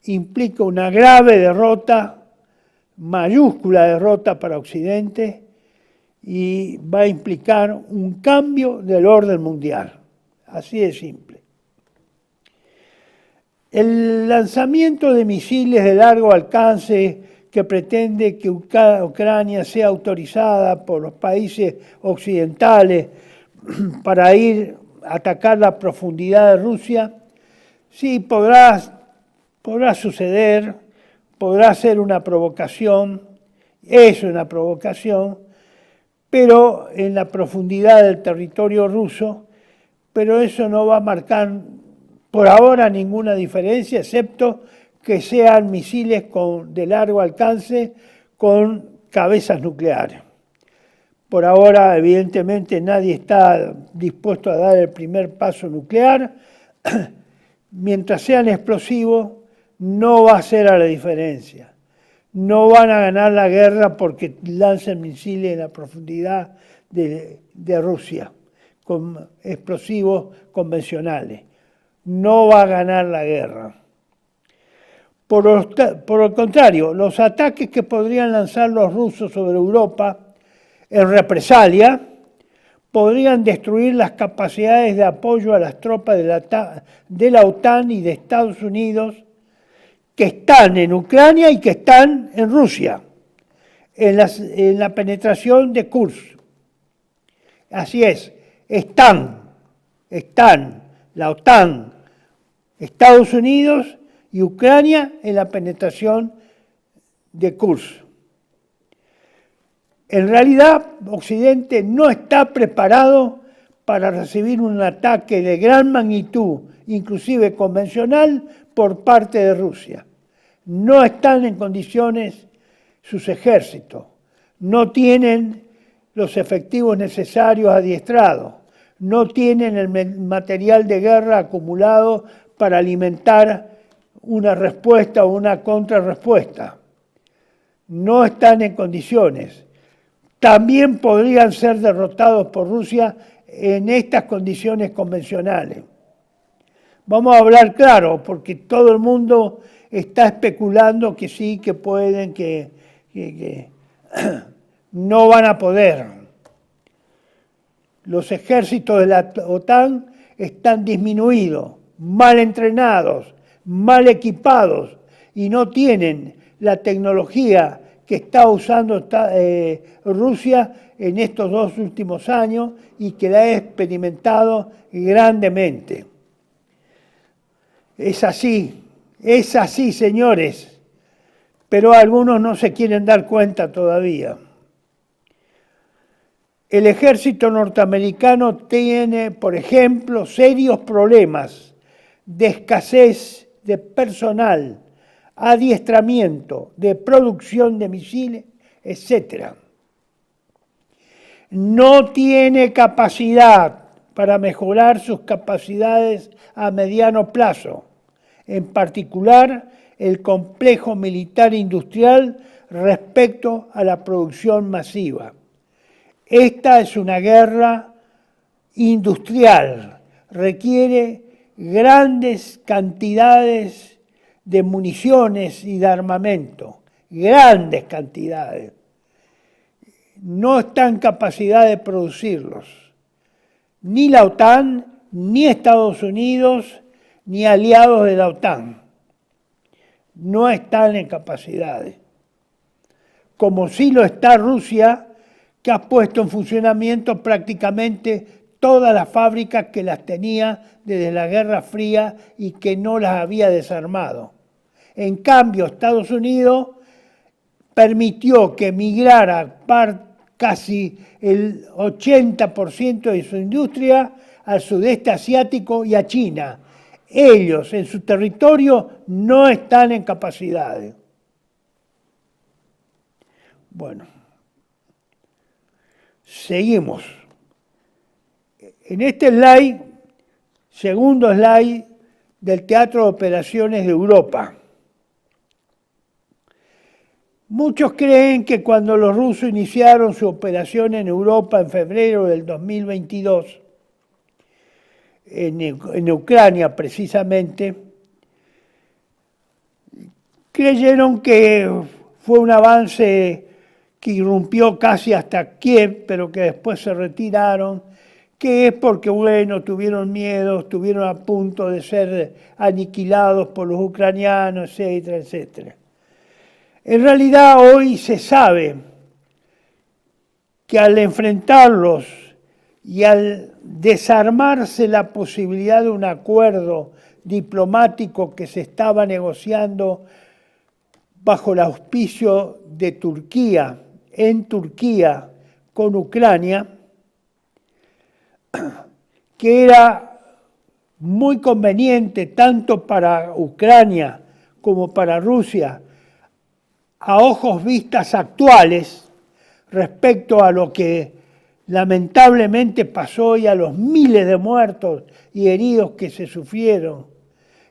implica una grave derrota, mayúscula derrota para Occidente, y va a implicar un cambio del orden mundial. Así de simple. El lanzamiento de misiles de largo alcance que pretende que Ucrania sea autorizada por los países occidentales para ir a atacar la profundidad de Rusia, sí, podrá suceder, podrá ser una provocación, es una provocación, pero en la profundidad del territorio ruso, pero eso no va a marcar por ahora ninguna diferencia, excepto que sean misiles de largo alcance con cabezas nucleares. Por ahora, evidentemente, nadie está dispuesto a dar el primer paso nuclear. Mientras sean explosivos, no va a ser a la diferencia. No van a ganar la guerra porque lancen misiles en la profundidad de Rusia, con explosivos convencionales. no va a ganar la guerra. Por el contrario, los ataques que podrían lanzar los rusos sobre Europa en represalia podrían destruir las capacidades de apoyo a las tropas de la OTAN y de Estados Unidos que están en Ucrania y que están en Rusia, en la penetración de Kursk. Así es, están la OTAN, Estados Unidos y Ucrania en la penetración de Kursk. En realidad, Occidente no está preparado para recibir un ataque de gran magnitud, inclusive convencional, por parte de Rusia. No están en condiciones sus ejércitos, no tienen los efectivos necesarios adiestrados, no tienen el material de guerra acumulado para alimentar una respuesta o una contrarrespuesta. No están en condiciones. También podrían ser derrotados por Rusia en estas condiciones convencionales. Vamos a hablar claro, porque todo el mundo está especulando que sí, que pueden, que no van a poder. Los ejércitos de la OTAN están disminuidos, mal entrenados, mal equipados y no tienen la tecnología que está usando Rusia en estos 2 últimos años y que la ha experimentado grandemente. Es así, señores, pero algunos no se quieren dar cuenta todavía. El ejército norteamericano tiene, por ejemplo, serios problemas de escasez de personal, adiestramiento, de producción de misiles, etc. No tiene capacidad para mejorar sus capacidades a mediano plazo, en particular el complejo militar industrial respecto a la producción masiva. Esta es una guerra industrial, requiere grandes cantidades de municiones y de armamento, grandes cantidades. No está en capacidad de producirlos. Ni la OTAN, ni Estados Unidos, ni aliados de la OTAN. No están en capacidades. Como sí lo está Rusia, que ha puesto en funcionamiento prácticamente todas las fábricas que las tenía desde la Guerra Fría y que no las había desarmado. En cambio, Estados Unidos permitió que migrara casi el 80% de su industria al sudeste asiático y a China. Ellos en su territorio no están en capacidades. Bueno, seguimos. En este slide, segundo slide del Teatro de Operaciones de Europa. Muchos creen que cuando los rusos iniciaron su operación en Europa en febrero del 2022, en Ucrania precisamente, creyeron que fue un avance que irrumpió casi hasta Kiev, pero que después se retiraron, que es porque, bueno, tuvieron miedo, estuvieron a punto de ser aniquilados por los ucranianos, etcétera, etcétera. En realidad hoy se sabe que al enfrentarlos y al desarmarse la posibilidad de un acuerdo diplomático que se estaba negociando bajo el auspicio de Turquía, en Turquía con Ucrania, que era muy conveniente tanto para Ucrania como para Rusia, a ojos vistas actuales, respecto a lo que lamentablemente pasó y a los miles de muertos y heridos que se sufrieron,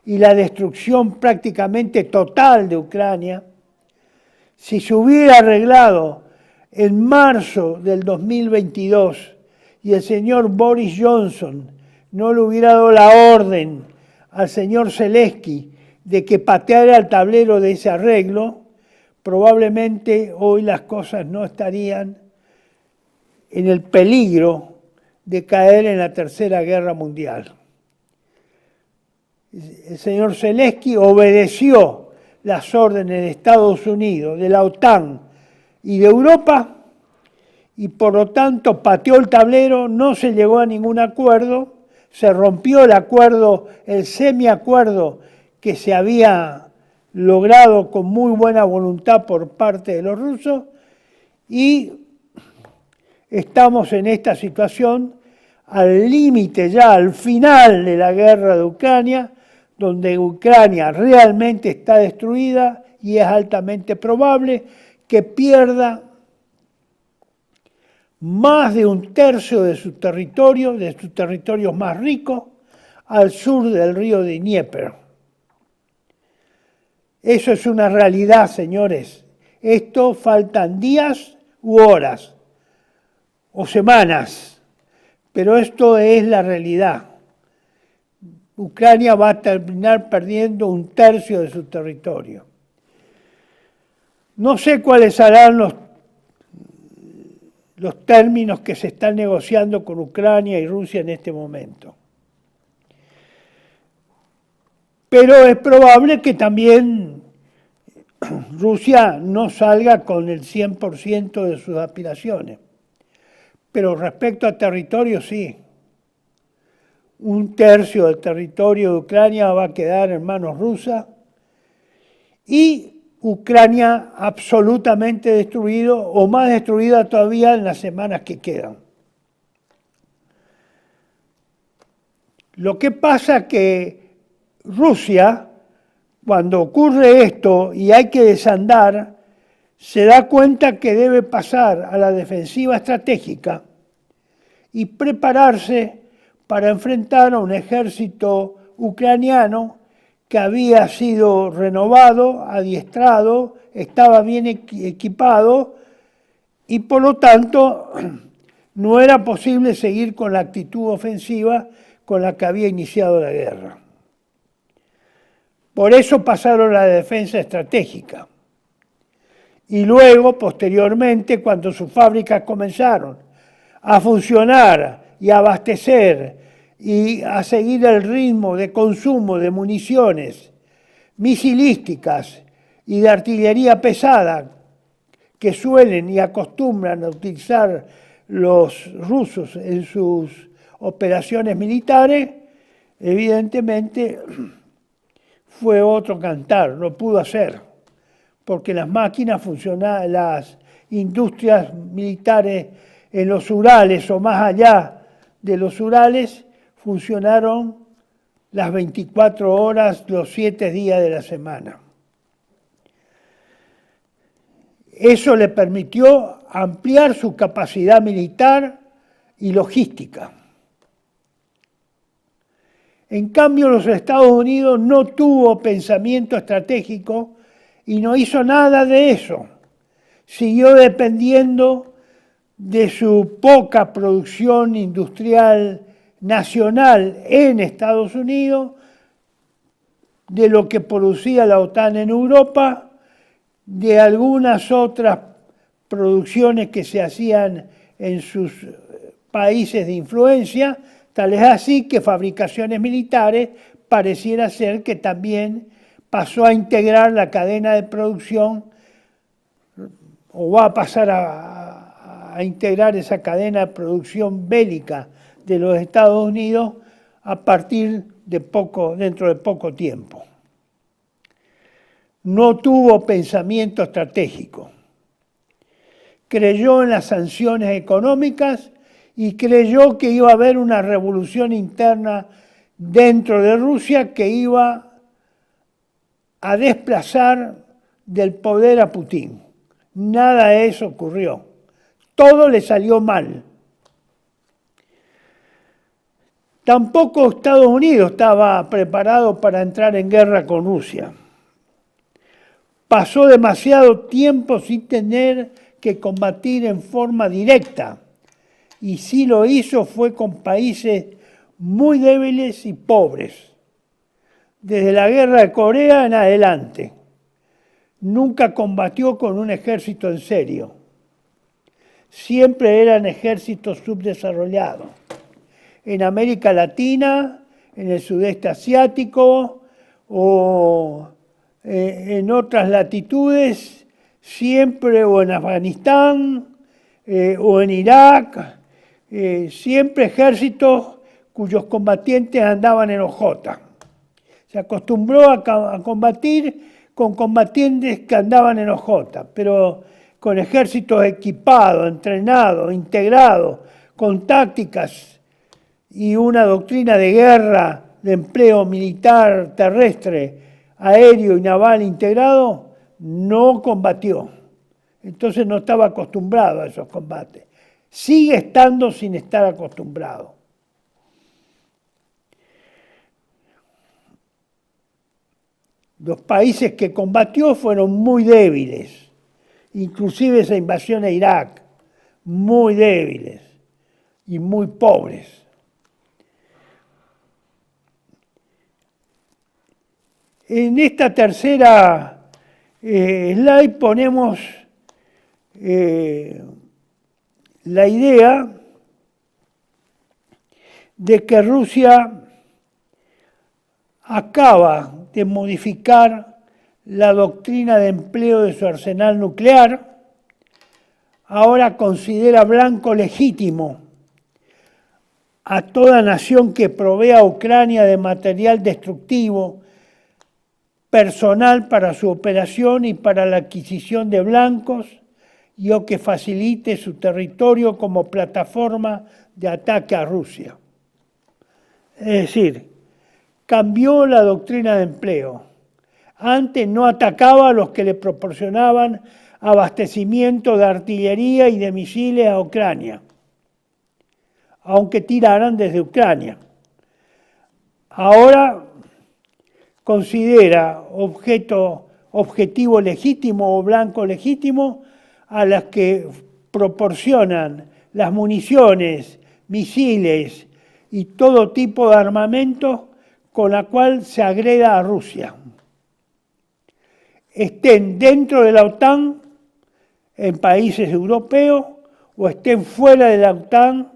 y la destrucción prácticamente total de Ucrania, si se hubiera arreglado en marzo del 2022 y el señor Boris Johnson no le hubiera dado la orden al señor Zelensky de que pateara el tablero de ese arreglo, probablemente hoy las cosas no estarían en el peligro de caer en la Tercera Guerra Mundial. El señor Zelensky obedeció las órdenes de Estados Unidos, de la OTAN y de Europa, y por lo tanto pateó el tablero, no se llegó a ningún acuerdo, se rompió el acuerdo, el semiacuerdo que se había logrado con muy buena voluntad por parte de los rusos, y estamos en esta situación al límite ya, al final de la guerra de Ucrania, donde Ucrania realmente está destruida y es altamente probable que pierda más de un tercio de su territorio, de sus territorios más ricos, al sur del río de Dnieper. Eso es una realidad, señores. Esto faltan días u horas o semanas, pero esto es la realidad. Ucrania va a terminar perdiendo un tercio de su territorio. No sé cuáles serán los términos que se están negociando con Ucrania y Rusia en este momento. Pero es probable que también Rusia no salga con el 100% de sus aspiraciones. Pero respecto a territorio, sí. Un tercio del territorio de Ucrania va a quedar en manos rusas y Ucrania absolutamente destruido o más destruida todavía en las semanas que quedan. Lo que pasa que Rusia, cuando ocurre esto y hay que desandar, se da cuenta que debe pasar a la defensiva estratégica y prepararse para enfrentar a un ejército ucraniano que había sido renovado, adiestrado, estaba bien equipado y por lo tanto no era posible seguir con la actitud ofensiva con la que había iniciado la guerra. Por eso pasaron a la defensa estratégica. Y luego, posteriormente, cuando sus fábricas comenzaron a funcionar y a abastecer y a seguir el ritmo de consumo de municiones misilísticas y de artillería pesada que suelen y acostumbran a utilizar los rusos en sus operaciones militares, evidentemente fue otro cantar, lo pudo hacer, porque las máquinas funcionaban, las industrias militares en los Urales o más allá de los Urales funcionaron las 24 horas, los 7 días de la semana. Eso le permitió ampliar su capacidad militar y logística. En cambio, los Estados Unidos no tuvo pensamiento estratégico y no hizo nada de eso. Siguió dependiendo de su poca producción industrial nacional en Estados Unidos, de lo que producía la OTAN en Europa, de algunas otras producciones que se hacían en sus países de influencia, tal es así que Fabricaciones Militares pareciera ser que también pasó a integrar la cadena de producción o va a pasar a integrar esa cadena de producción bélica de los Estados Unidos a partir de dentro de poco tiempo. No tuvo pensamiento estratégico. Creyó en las sanciones económicas y creyó que iba a haber una revolución interna dentro de Rusia que iba a desplazar del poder a Putin. Nada de eso ocurrió. Todo le salió mal. Tampoco Estados Unidos estaba preparado para entrar en guerra con Rusia. Pasó demasiado tiempo sin tener que combatir en forma directa. Y si lo hizo fue con países muy débiles y pobres. desde la guerra de Corea en adelante. Nunca combatió con un ejército en serio. Siempre eran ejércitos subdesarrollados. En América Latina, en el sudeste asiático o en otras latitudes, siempre, o en Afganistán o en Irak, siempre ejércitos cuyos combatientes andaban en hojota. Se acostumbró a combatir con combatientes que andaban en hojota, pero con ejércitos equipados, entrenados, integrados, con tácticas y una doctrina de guerra, de empleo militar, terrestre, aéreo y naval integrado, no combatió. Entonces no estaba acostumbrado a esos combates. Sigue estando sin estar acostumbrado. Los países que combatió fueron muy débiles, inclusive esa invasión a Irak, muy débiles y muy pobres. En esta tercera slide ponemos la idea de que Rusia acaba de modificar la doctrina de empleo de su arsenal nuclear. Ahora considera blanco legítimo a toda nación que provea a Ucrania de material destructivo, personal para su operación y para la adquisición de blancos, y o que facilite su territorio como plataforma de ataque a Rusia. Es decir, cambió la doctrina de empleo. Antes no atacaba a los que le proporcionaban abastecimiento de artillería y de misiles a Ucrania, aunque tiraran desde Ucrania. Ahora considera objetivo legítimo o blanco legítimo a las que proporcionan las municiones, misiles y todo tipo de armamento con la cual se agreda a Rusia. Estén dentro de la OTAN, en países europeos, o estén fuera de la OTAN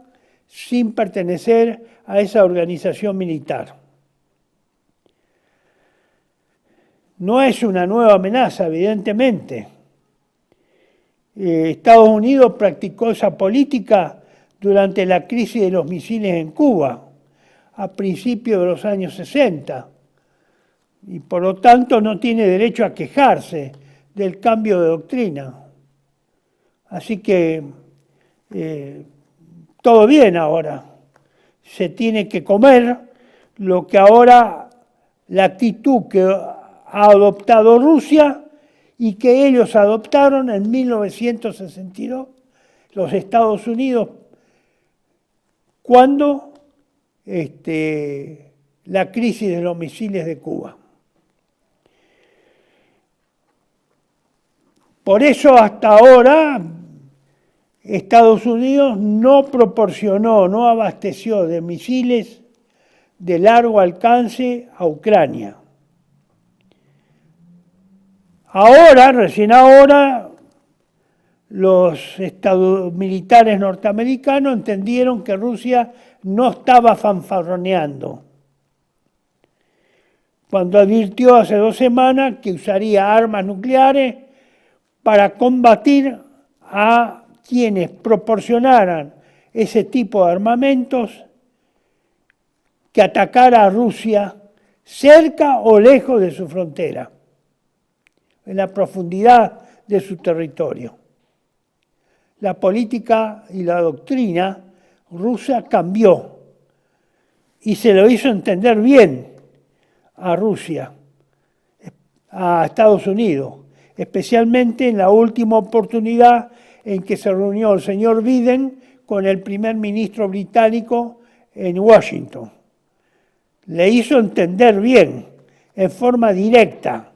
sin pertenecer a esa organización militar. No es una nueva amenaza, evidentemente. Estados Unidos practicó esa política durante la crisis de los misiles en Cuba, a principios de los años 60, y por lo tanto no tiene derecho a quejarse del cambio de doctrina. Así que todo bien ahora. Se tiene que comer lo que ahora, la actitud que ha adoptado Rusia y que ellos adoptaron en 1962, los Estados Unidos, cuando la crisis de los misiles de Cuba. Por eso hasta ahora Estados Unidos no proporcionó, no abasteció de misiles de largo alcance a Ucrania. Ahora, recién ahora, los militares norteamericanos entendieron que Rusia no estaba fanfarroneando, cuando advirtió hace 2 semanas que usaría armas nucleares para combatir a quienes proporcionaran ese tipo de armamentos que atacara a Rusia cerca o lejos de su frontera, en la profundidad de su territorio. La política y la doctrina rusa cambió y se lo hizo entender bien a Rusia, a Estados Unidos, especialmente en la última oportunidad en que se reunió el señor Biden con el primer ministro británico en Washington. Le hizo entender bien, en forma directa,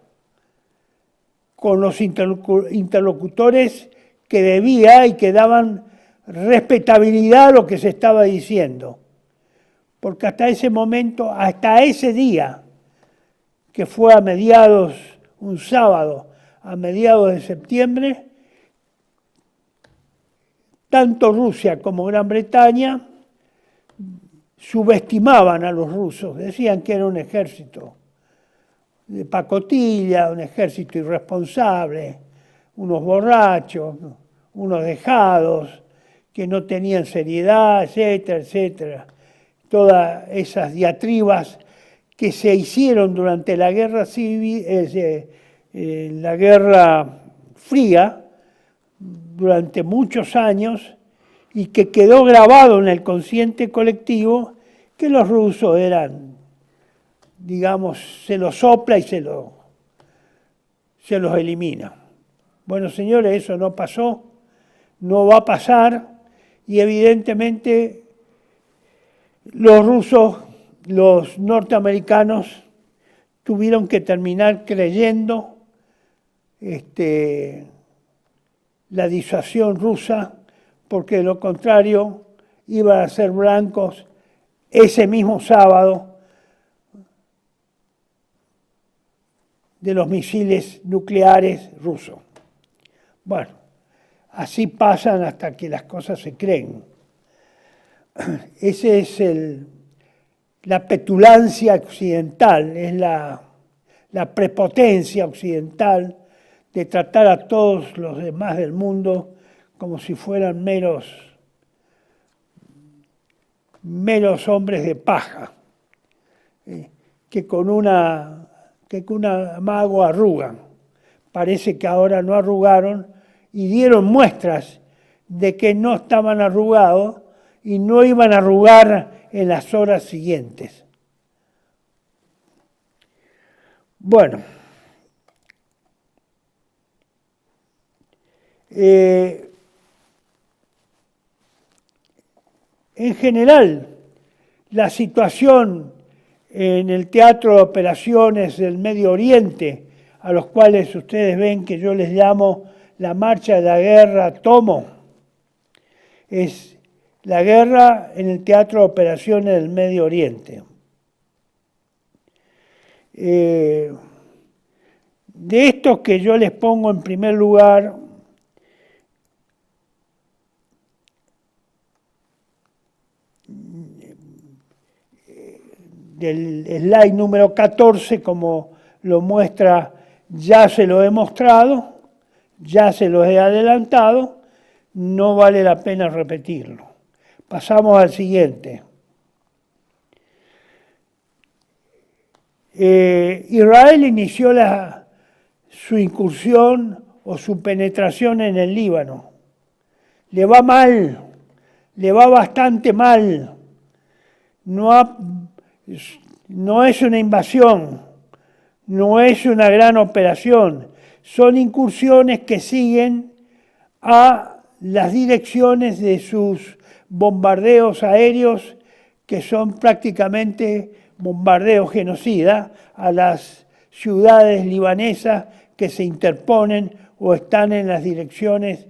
con los interlocutores que debía y que daban respetabilidad a lo que se estaba diciendo. Porque hasta ese momento, hasta ese día, que fue un sábado, a mediados de septiembre, tanto Rusia como Gran Bretaña subestimaban a los rusos, decían que era un ejército de pacotilla, un ejército irresponsable, unos borrachos, unos dejados, que no tenían seriedad, etcétera, etcétera. Todas esas diatribas que se hicieron durante la guerra civil, la Guerra Fría, durante muchos años, y que quedó grabado en el consciente colectivo que los rusos eran, digamos, se los sopla y se los elimina. Bueno, señores, eso no pasó, no va a pasar, y evidentemente los rusos, los norteamericanos, tuvieron que terminar creyendo la disuasión rusa, porque de lo contrario iban a ser blancos ese mismo sábado de los misiles nucleares rusos. Bueno, así pasan hasta que las cosas se creen. Esa es la petulancia occidental, es la prepotencia occidental de tratar a todos los demás del mundo como si fueran meros hombres de paja, que con una amago arrugan. Parece que ahora no arrugaron y dieron muestras de que no estaban arrugados y no iban a arrugar en las horas siguientes. Bueno, en general, la situación en el teatro de operaciones del Medio Oriente, a los cuales ustedes ven que yo les llamo la marcha de la guerra Tomo, es la guerra en el teatro de operaciones del Medio Oriente. De estos que yo les pongo en primer lugar, del slide número 14, como lo muestra, ya se lo he mostrado, ya se lo he adelantado, no vale la pena repetirlo. Pasamos al siguiente. Israel inició su incursión o su penetración en el Líbano. Le va mal, le va bastante mal. No es una invasión, no es una gran operación, son incursiones que siguen a las direcciones de sus bombardeos aéreos, que son prácticamente bombardeos genocidas a las ciudades libanesas que se interponen o están en las direcciones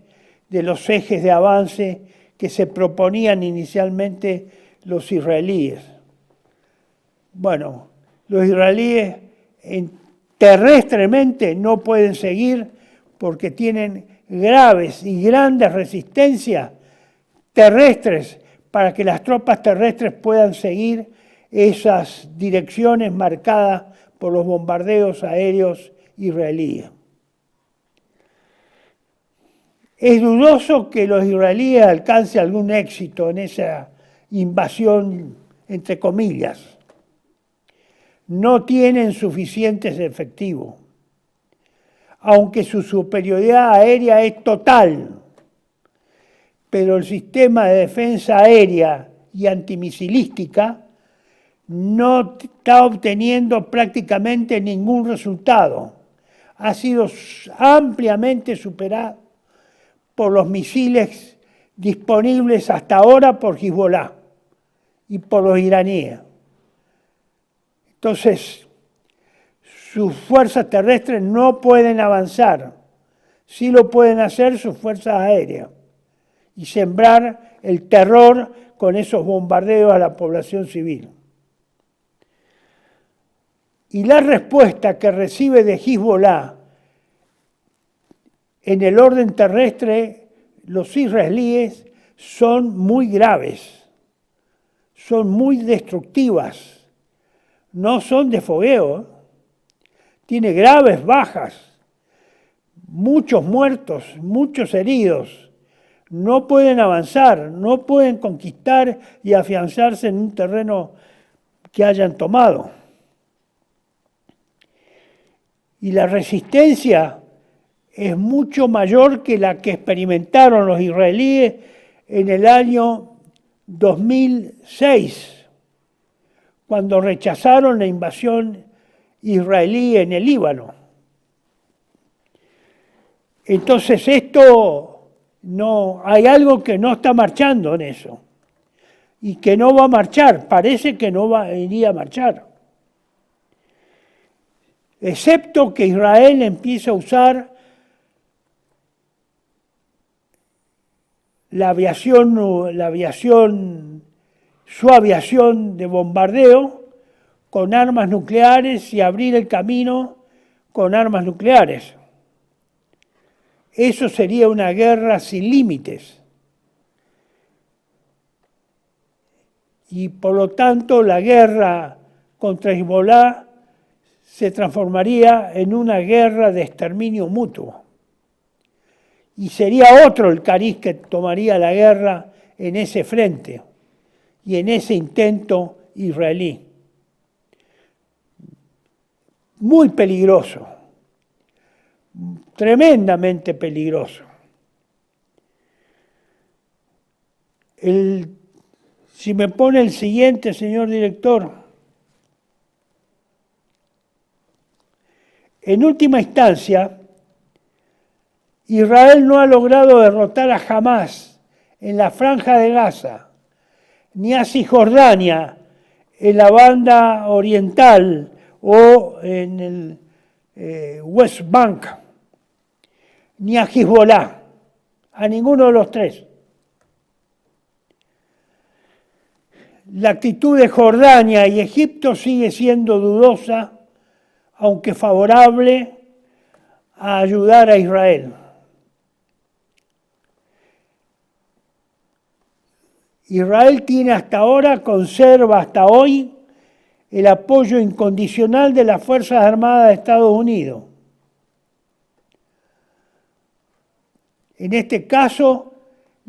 de los ejes de avance que se proponían inicialmente los israelíes. Bueno, los israelíes terrestremente no pueden seguir porque tienen graves y grandes resistencias terrestres para que las tropas terrestres puedan seguir esas direcciones marcadas por los bombardeos aéreos israelíes. Es dudoso que los israelíes alcancen algún éxito en esa invasión, entre comillas. No tienen suficientes efectivos, aunque su superioridad aérea es total, pero el sistema de defensa aérea y antimisilística no está obteniendo prácticamente ningún resultado. Ha sido ampliamente superado por los misiles disponibles hasta ahora por Hezbollah y por los iraníes. Entonces, sus fuerzas terrestres no pueden avanzar. Sí lo pueden hacer sus fuerzas aéreas y sembrar el terror con esos bombardeos a la población civil. Y la respuesta que recibe de Hezbollah en el orden terrestre, los israelíes, son muy graves, son muy destructivas, no son de fogueo, tiene graves bajas, muchos muertos, muchos heridos, no pueden avanzar, no pueden conquistar y afianzarse en un terreno que hayan tomado. Y la resistencia es mucho mayor que la que experimentaron los israelíes en el año 2006, cuando rechazaron la invasión israelí en el Líbano. Entonces hay algo que no está marchando en eso y que no va a marchar, parece que no iría a marchar. Excepto que Israel empiece a usar su aviación de bombardeo con armas nucleares y abrir el camino con armas nucleares. Eso sería una guerra sin límites. Y por lo tanto la guerra contra Hezbollah se transformaría en una guerra de exterminio mutuo. Y sería otro el cariz que tomaría la guerra en ese frente y en ese intento israelí. Muy peligroso, tremendamente peligroso. Si me pone el siguiente, señor director. En última instancia, Israel no ha logrado derrotar a Hamás en la Franja de Gaza, ni a Cisjordania en la banda oriental o en el West Bank, ni a Hezbollah, a ninguno de los tres. La actitud de Jordania y Egipto sigue siendo dudosa, aunque favorable a ayudar a Israel. Israel conserva hasta hoy el apoyo incondicional de las Fuerzas Armadas de Estados Unidos. En este caso,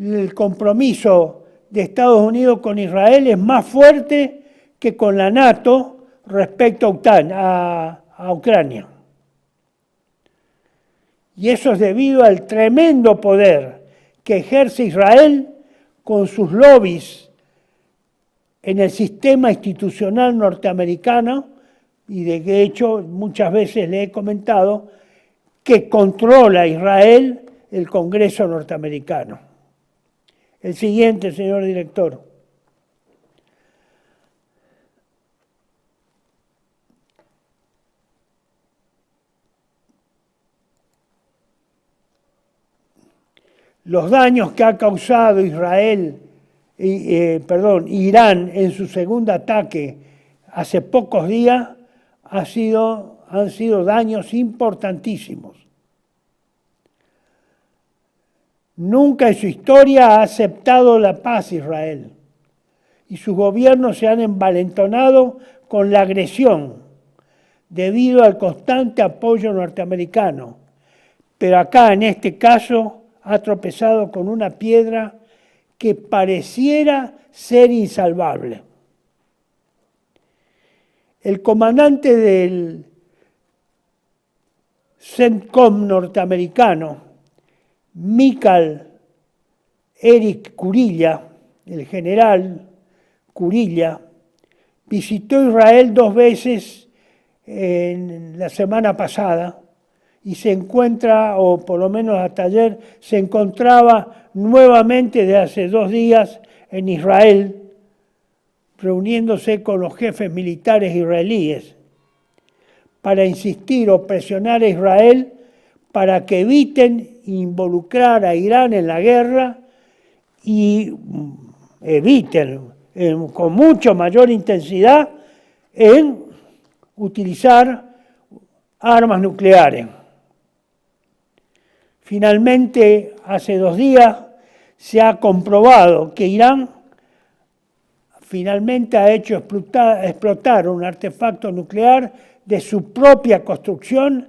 el compromiso de Estados Unidos con Israel es más fuerte que con la NATO respecto a Ucrania. Y eso es debido al tremendo poder que ejerce Israel con sus lobbies en el sistema institucional norteamericano, y de hecho muchas veces le he comentado que controla a Israel el Congreso norteamericano. El siguiente, señor director. Los daños que ha causado Irán en su segundo ataque hace pocos días han sido daños importantísimos. Nunca en su historia ha aceptado la paz Israel y sus gobiernos se han envalentonado con la agresión debido al constante apoyo norteamericano. Pero acá, en este caso, ha tropezado con una piedra que pareciera ser insalvable. El comandante del CENTCOM norteamericano, Michael Eric Kurilla, el general Kurilla, visitó Israel 2 veces en la semana pasada y se encuentra, o por lo menos hasta ayer, se encontraba nuevamente de hace 2 días en Israel, reuniéndose con los jefes militares israelíes para insistir o presionar a Israel para que eviten involucrar a Irán en la guerra y eviten con mucho mayor intensidad en utilizar armas nucleares. Finalmente, hace 2 días, se ha comprobado que Irán finalmente ha hecho explotar un artefacto nuclear de su propia construcción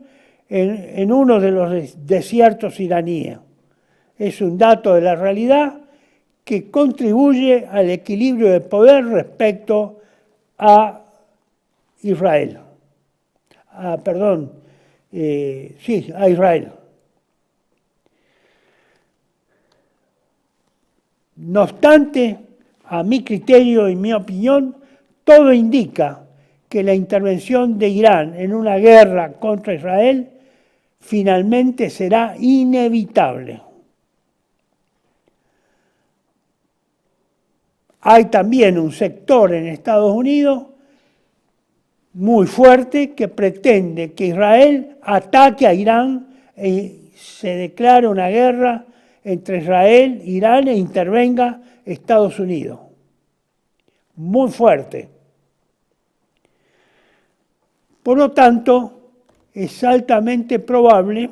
en uno de los desiertos iraníes. Es un dato de la realidad que contribuye al equilibrio de poder respecto a Israel. A Israel. No obstante, a mi criterio y mi opinión, todo indica que la intervención de Irán en una guerra contra Israel finalmente será inevitable. Hay también un sector en Estados Unidos muy fuerte que pretende que Israel ataque a Irán y se declare una guerra entre Israel, Irán e intervenga Estados Unidos. Muy fuerte. Por lo tanto, es altamente probable,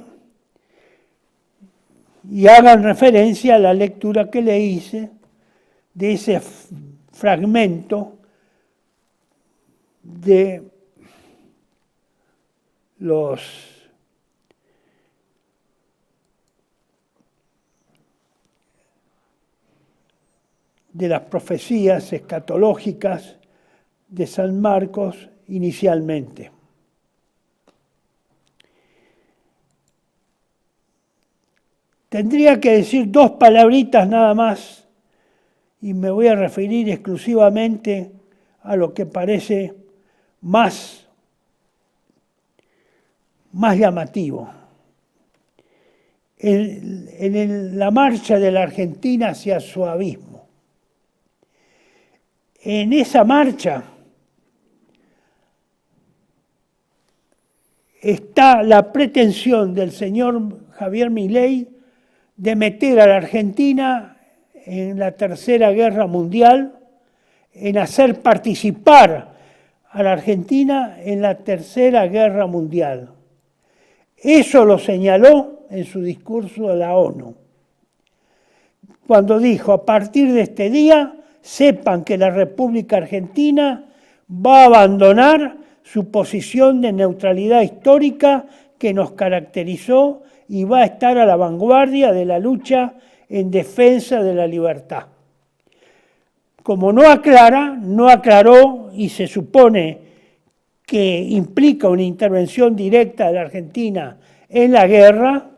y hagan referencia a la lectura que le hice de ese fragmento de las profecías escatológicas de San Marcos inicialmente. Tendría que decir 2 palabritas nada más y me voy a referir exclusivamente a lo que parece más llamativo. En la marcha de la Argentina hacia su abismo. En esa marcha está la pretensión del señor Javier Milei de meter a la Argentina en la Tercera Guerra Mundial, en hacer participar a la Argentina en la Tercera Guerra Mundial. Eso lo señaló en su discurso a la ONU, cuando dijo: a partir de este día, sepan que la República Argentina va a abandonar su posición de neutralidad histórica que nos caracterizó y va a estar a la vanguardia de la lucha en defensa de la libertad. Como no aclaró y se supone que implica una intervención directa de la Argentina en la guerra,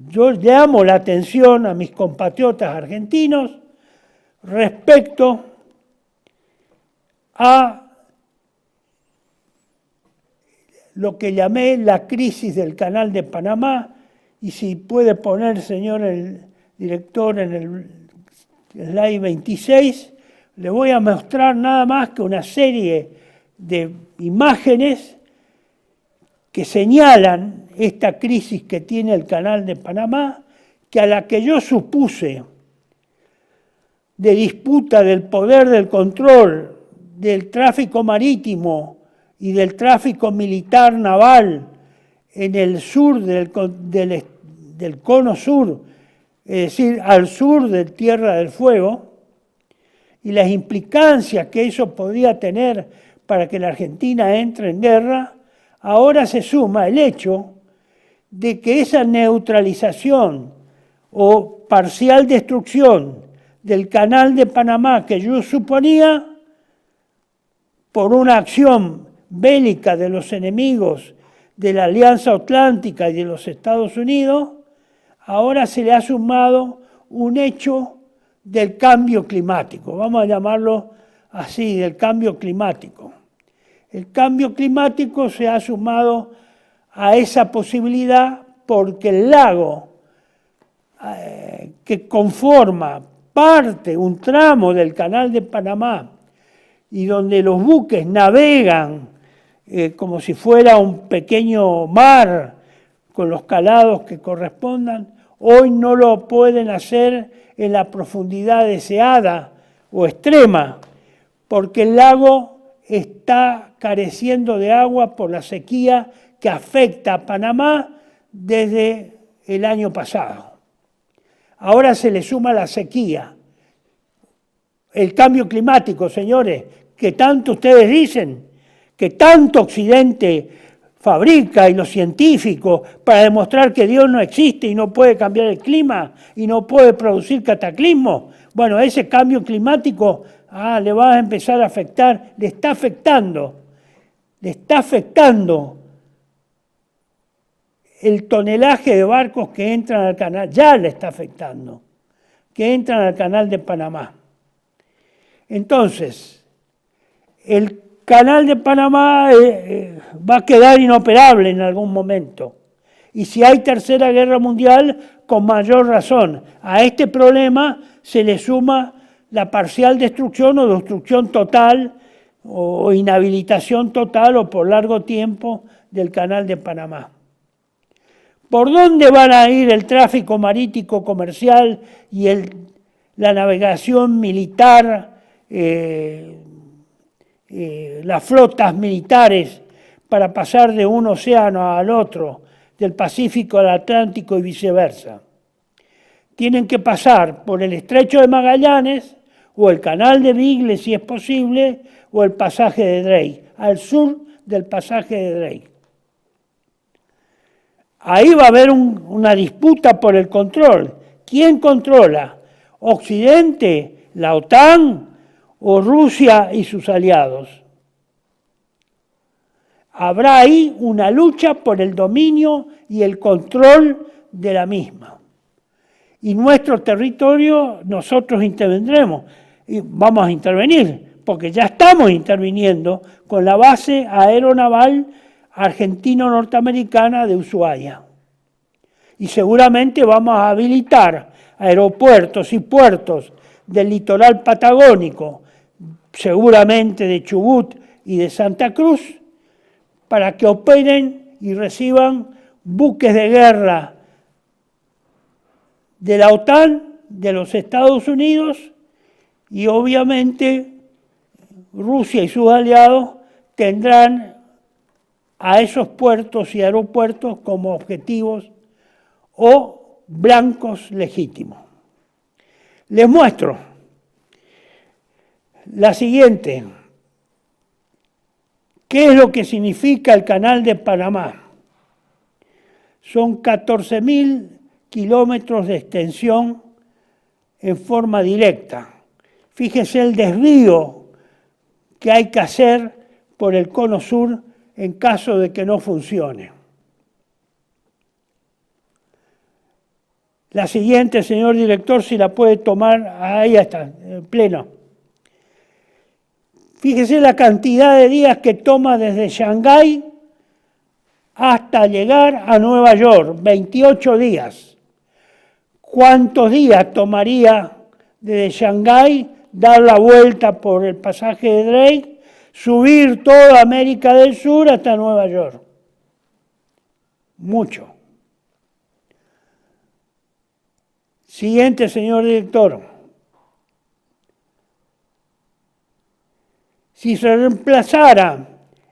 yo llamo la atención a mis compatriotas argentinos respecto a lo que llamé la crisis del Canal de Panamá, y si puede poner, señor el director, en el slide 26, le voy a mostrar nada más que una serie de imágenes que señalan esta crisis que tiene el Canal de Panamá, que a la que yo supuse de disputa del poder del control del tráfico marítimo y del tráfico militar naval en el sur del cono sur, es decir, al sur de Tierra del Fuego, y las implicancias que eso podría tener para que la Argentina entre en guerra, ahora se suma el hecho de que esa neutralización o parcial destrucción del Canal de Panamá que yo suponía por una acción bélica de los enemigos de la Alianza Atlántica y de los Estados Unidos, ahora se le ha sumado un hecho del cambio climático, vamos a llamarlo así, del cambio climático. El cambio climático se ha sumado a esa posibilidad porque el lago que conforma un tramo del Canal de Panamá y donde los buques navegan como si fuera un pequeño mar con los calados que correspondan, hoy no lo pueden hacer en la profundidad deseada o extrema, porque el lago está careciendo de agua por la sequía que afecta a Panamá desde el año pasado. Ahora se le suma la sequía, el cambio climático, señores, que tanto ustedes dicen, que tanto Occidente fabrica y los científicos para demostrar que Dios no existe y no puede cambiar el clima y no puede producir cataclismos. Bueno, ese cambio climático le va a empezar a afectar, le está afectando el tonelaje de barcos que entran al canal, ya le está afectando, que entran al canal de Panamá. Entonces, el canal de Panamá va a quedar inoperable en algún momento. Y si hay tercera guerra mundial, con mayor razón. A este problema se le suma la parcial destrucción o destrucción total o inhabilitación total o por largo tiempo del canal de Panamá. ¿Por dónde van a ir el tráfico marítimo comercial y la navegación militar, las flotas militares para pasar de un océano al otro, del Pacífico al Atlántico y viceversa? Tienen que pasar por el Estrecho de Magallanes o el Canal de Beagle, si es posible, o el pasaje de Drake, al sur del pasaje de Drake. Ahí va a haber una disputa por el control. ¿Quién controla? ¿Occidente, la OTAN o Rusia y sus aliados? Habrá ahí una lucha por el dominio y el control de la misma. Y nuestro territorio, nosotros intervendremos. Y vamos a intervenir, porque ya estamos interviniendo con la base aeronaval argentino-norteamericana de Ushuaia. Y seguramente vamos a habilitar aeropuertos y puertos del litoral patagónico, seguramente de Chubut y de Santa Cruz, para que operen y reciban buques de guerra de la OTAN, de los Estados Unidos, y obviamente Rusia y sus aliados tendrán a esos puertos y aeropuertos como objetivos o blancos legítimos. Les muestro la siguiente. ¿Qué es lo que significa el Canal de Panamá? Son 14.000 kilómetros de extensión en forma directa. Fíjese el desvío que hay que hacer por el cono sur en caso de que no funcione. La siguiente, señor director, si la puede tomar, ahí está, en pleno. Fíjese la cantidad de días que toma desde Shanghái hasta llegar a Nueva York, 28 días. ¿Cuántos días tomaría desde Shanghái dar la vuelta por el pasaje de Drake, subir toda América del Sur hasta Nueva York? Mucho. Siguiente, señor director. Si se reemplazara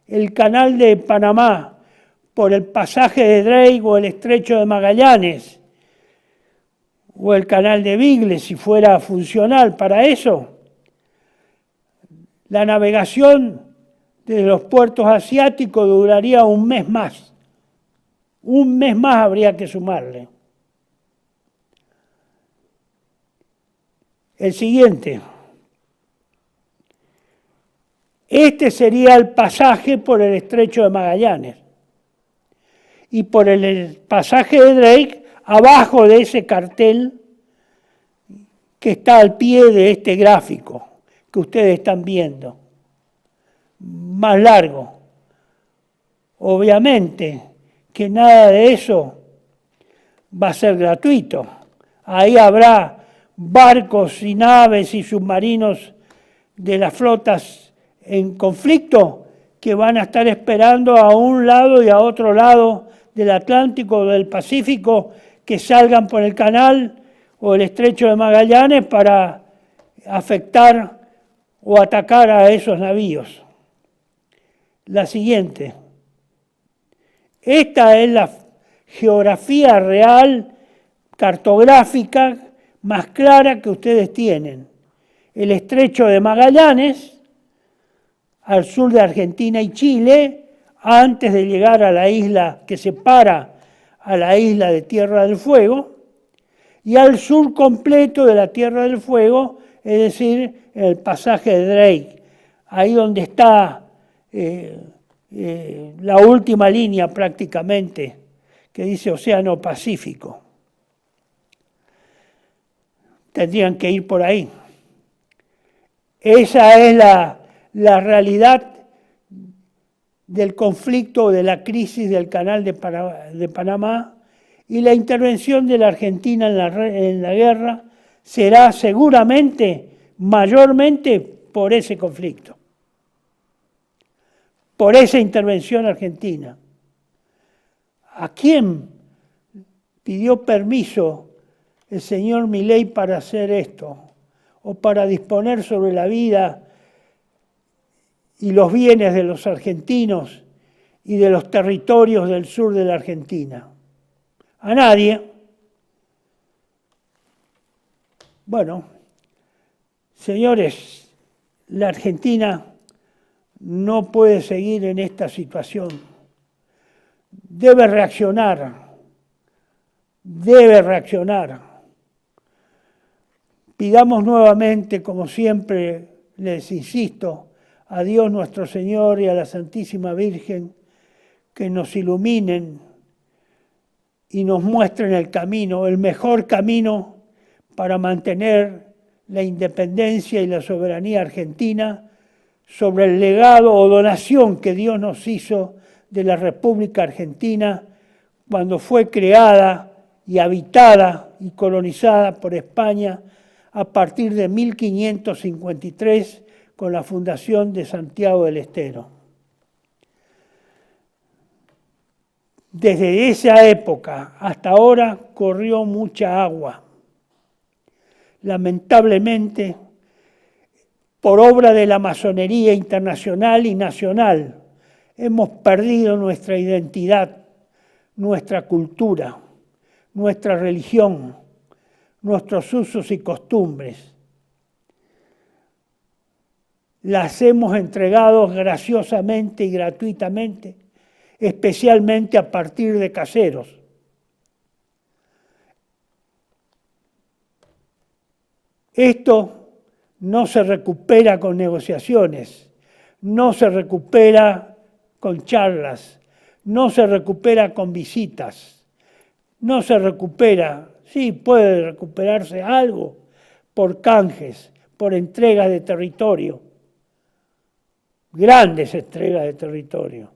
el canal de Panamá por el pasaje de Drake o el estrecho de Magallanes o el canal de Beagle, si fuera funcional para eso, la navegación desde los puertos asiáticos duraría un mes más. Un mes más habría que sumarle. El siguiente. Este sería el pasaje por el estrecho de Magallanes. Y por el pasaje de Drake, abajo de ese cartel que está al pie de este gráfico que ustedes están viendo, más largo. Obviamente que nada de eso va a ser gratuito. Ahí habrá barcos y naves y submarinos de las flotas en conflicto que van a estar esperando a un lado y a otro lado del Atlántico o del Pacífico que salgan por el canal o el estrecho de Magallanes para afectar o atacar a esos navíos. la siguiente. Esta es la geografía real, cartográfica, más clara que ustedes tienen. El estrecho de Magallanes, al sur de Argentina y Chile, antes de llegar a la isla que separa a la isla de Tierra del Fuego, y al sur completo de la Tierra del Fuego, es decir, en el pasaje de Drake, ahí donde está la última línea prácticamente, que dice Océano Pacífico. Tendrían que ir por ahí. Esa es la realidad del conflicto, de la crisis del Canal de Panamá, y la intervención de la Argentina en la guerra será seguramente, mayormente, por ese conflicto, por esa intervención argentina. ¿A quién pidió permiso el señor Milei para hacer esto? O para disponer sobre la vida y los bienes de los argentinos y de los territorios del sur de la Argentina. A nadie. Bueno, señores, la Argentina no puede seguir en esta situación. Debe reaccionar. Debe reaccionar. Pidamos nuevamente, como siempre les insisto, a Dios nuestro Señor y a la Santísima Virgen que nos iluminen y nos muestren el camino, el mejor camino para mantener la independencia y la soberanía argentina sobre el legado o donación que Dios nos hizo de la República Argentina cuando fue creada y habitada y colonizada por España a partir de 1553 con la fundación de Santiago del Estero. Desde esa época hasta ahora corrió mucha agua. Lamentablemente, por obra de la masonería internacional y nacional, hemos perdido nuestra identidad, nuestra cultura, nuestra religión, nuestros usos y costumbres. Las hemos entregado graciosamente y gratuitamente, especialmente a partir de caseros. Esto no se recupera con negociaciones, no se recupera con charlas, no se recupera con visitas, no se recupera. Sí, puede recuperarse algo por canjes, por entregas de territorio, grandes entregas de territorio.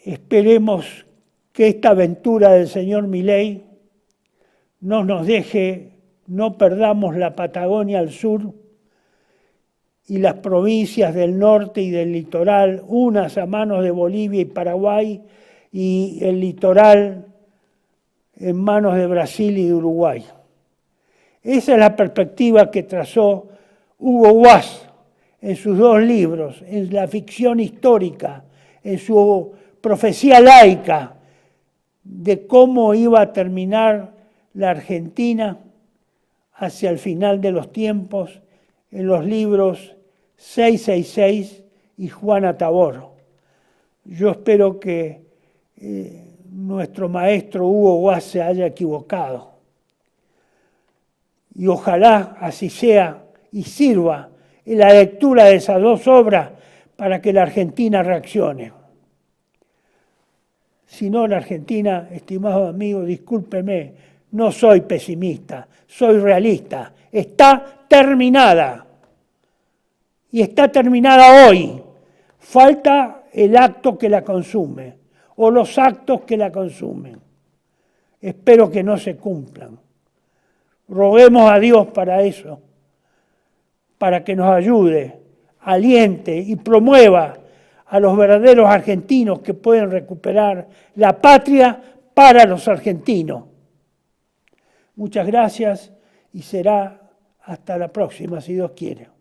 Esperemos que esta aventura del señor Milei no nos deje, no perdamos la Patagonia al sur y las provincias del norte y del litoral, unas a manos de Bolivia y Paraguay, y el litoral en manos de Brasil y de Uruguay. Esa es la perspectiva que trazó Hugo Wass en sus dos libros, en la ficción histórica, en su profecía laica de cómo iba a terminar la Argentina hacia el final de los tiempos, en los libros 666 y Juana Tabor. Yo espero que nuestro maestro Hugo Wass se haya equivocado. Y ojalá así sea y sirva en la lectura de esas dos obras para que la Argentina reaccione. Si no, la Argentina, estimado amigo, discúlpeme, no soy pesimista, soy realista. Está terminada. Y está terminada hoy. Falta el acto que la consume o los actos que la consumen. Espero que no se cumplan. Roguemos a Dios para eso, para que nos ayude, aliente y promueva a los verdaderos argentinos que pueden recuperar la patria para los argentinos. Muchas gracias y será hasta la próxima, si Dios quiere.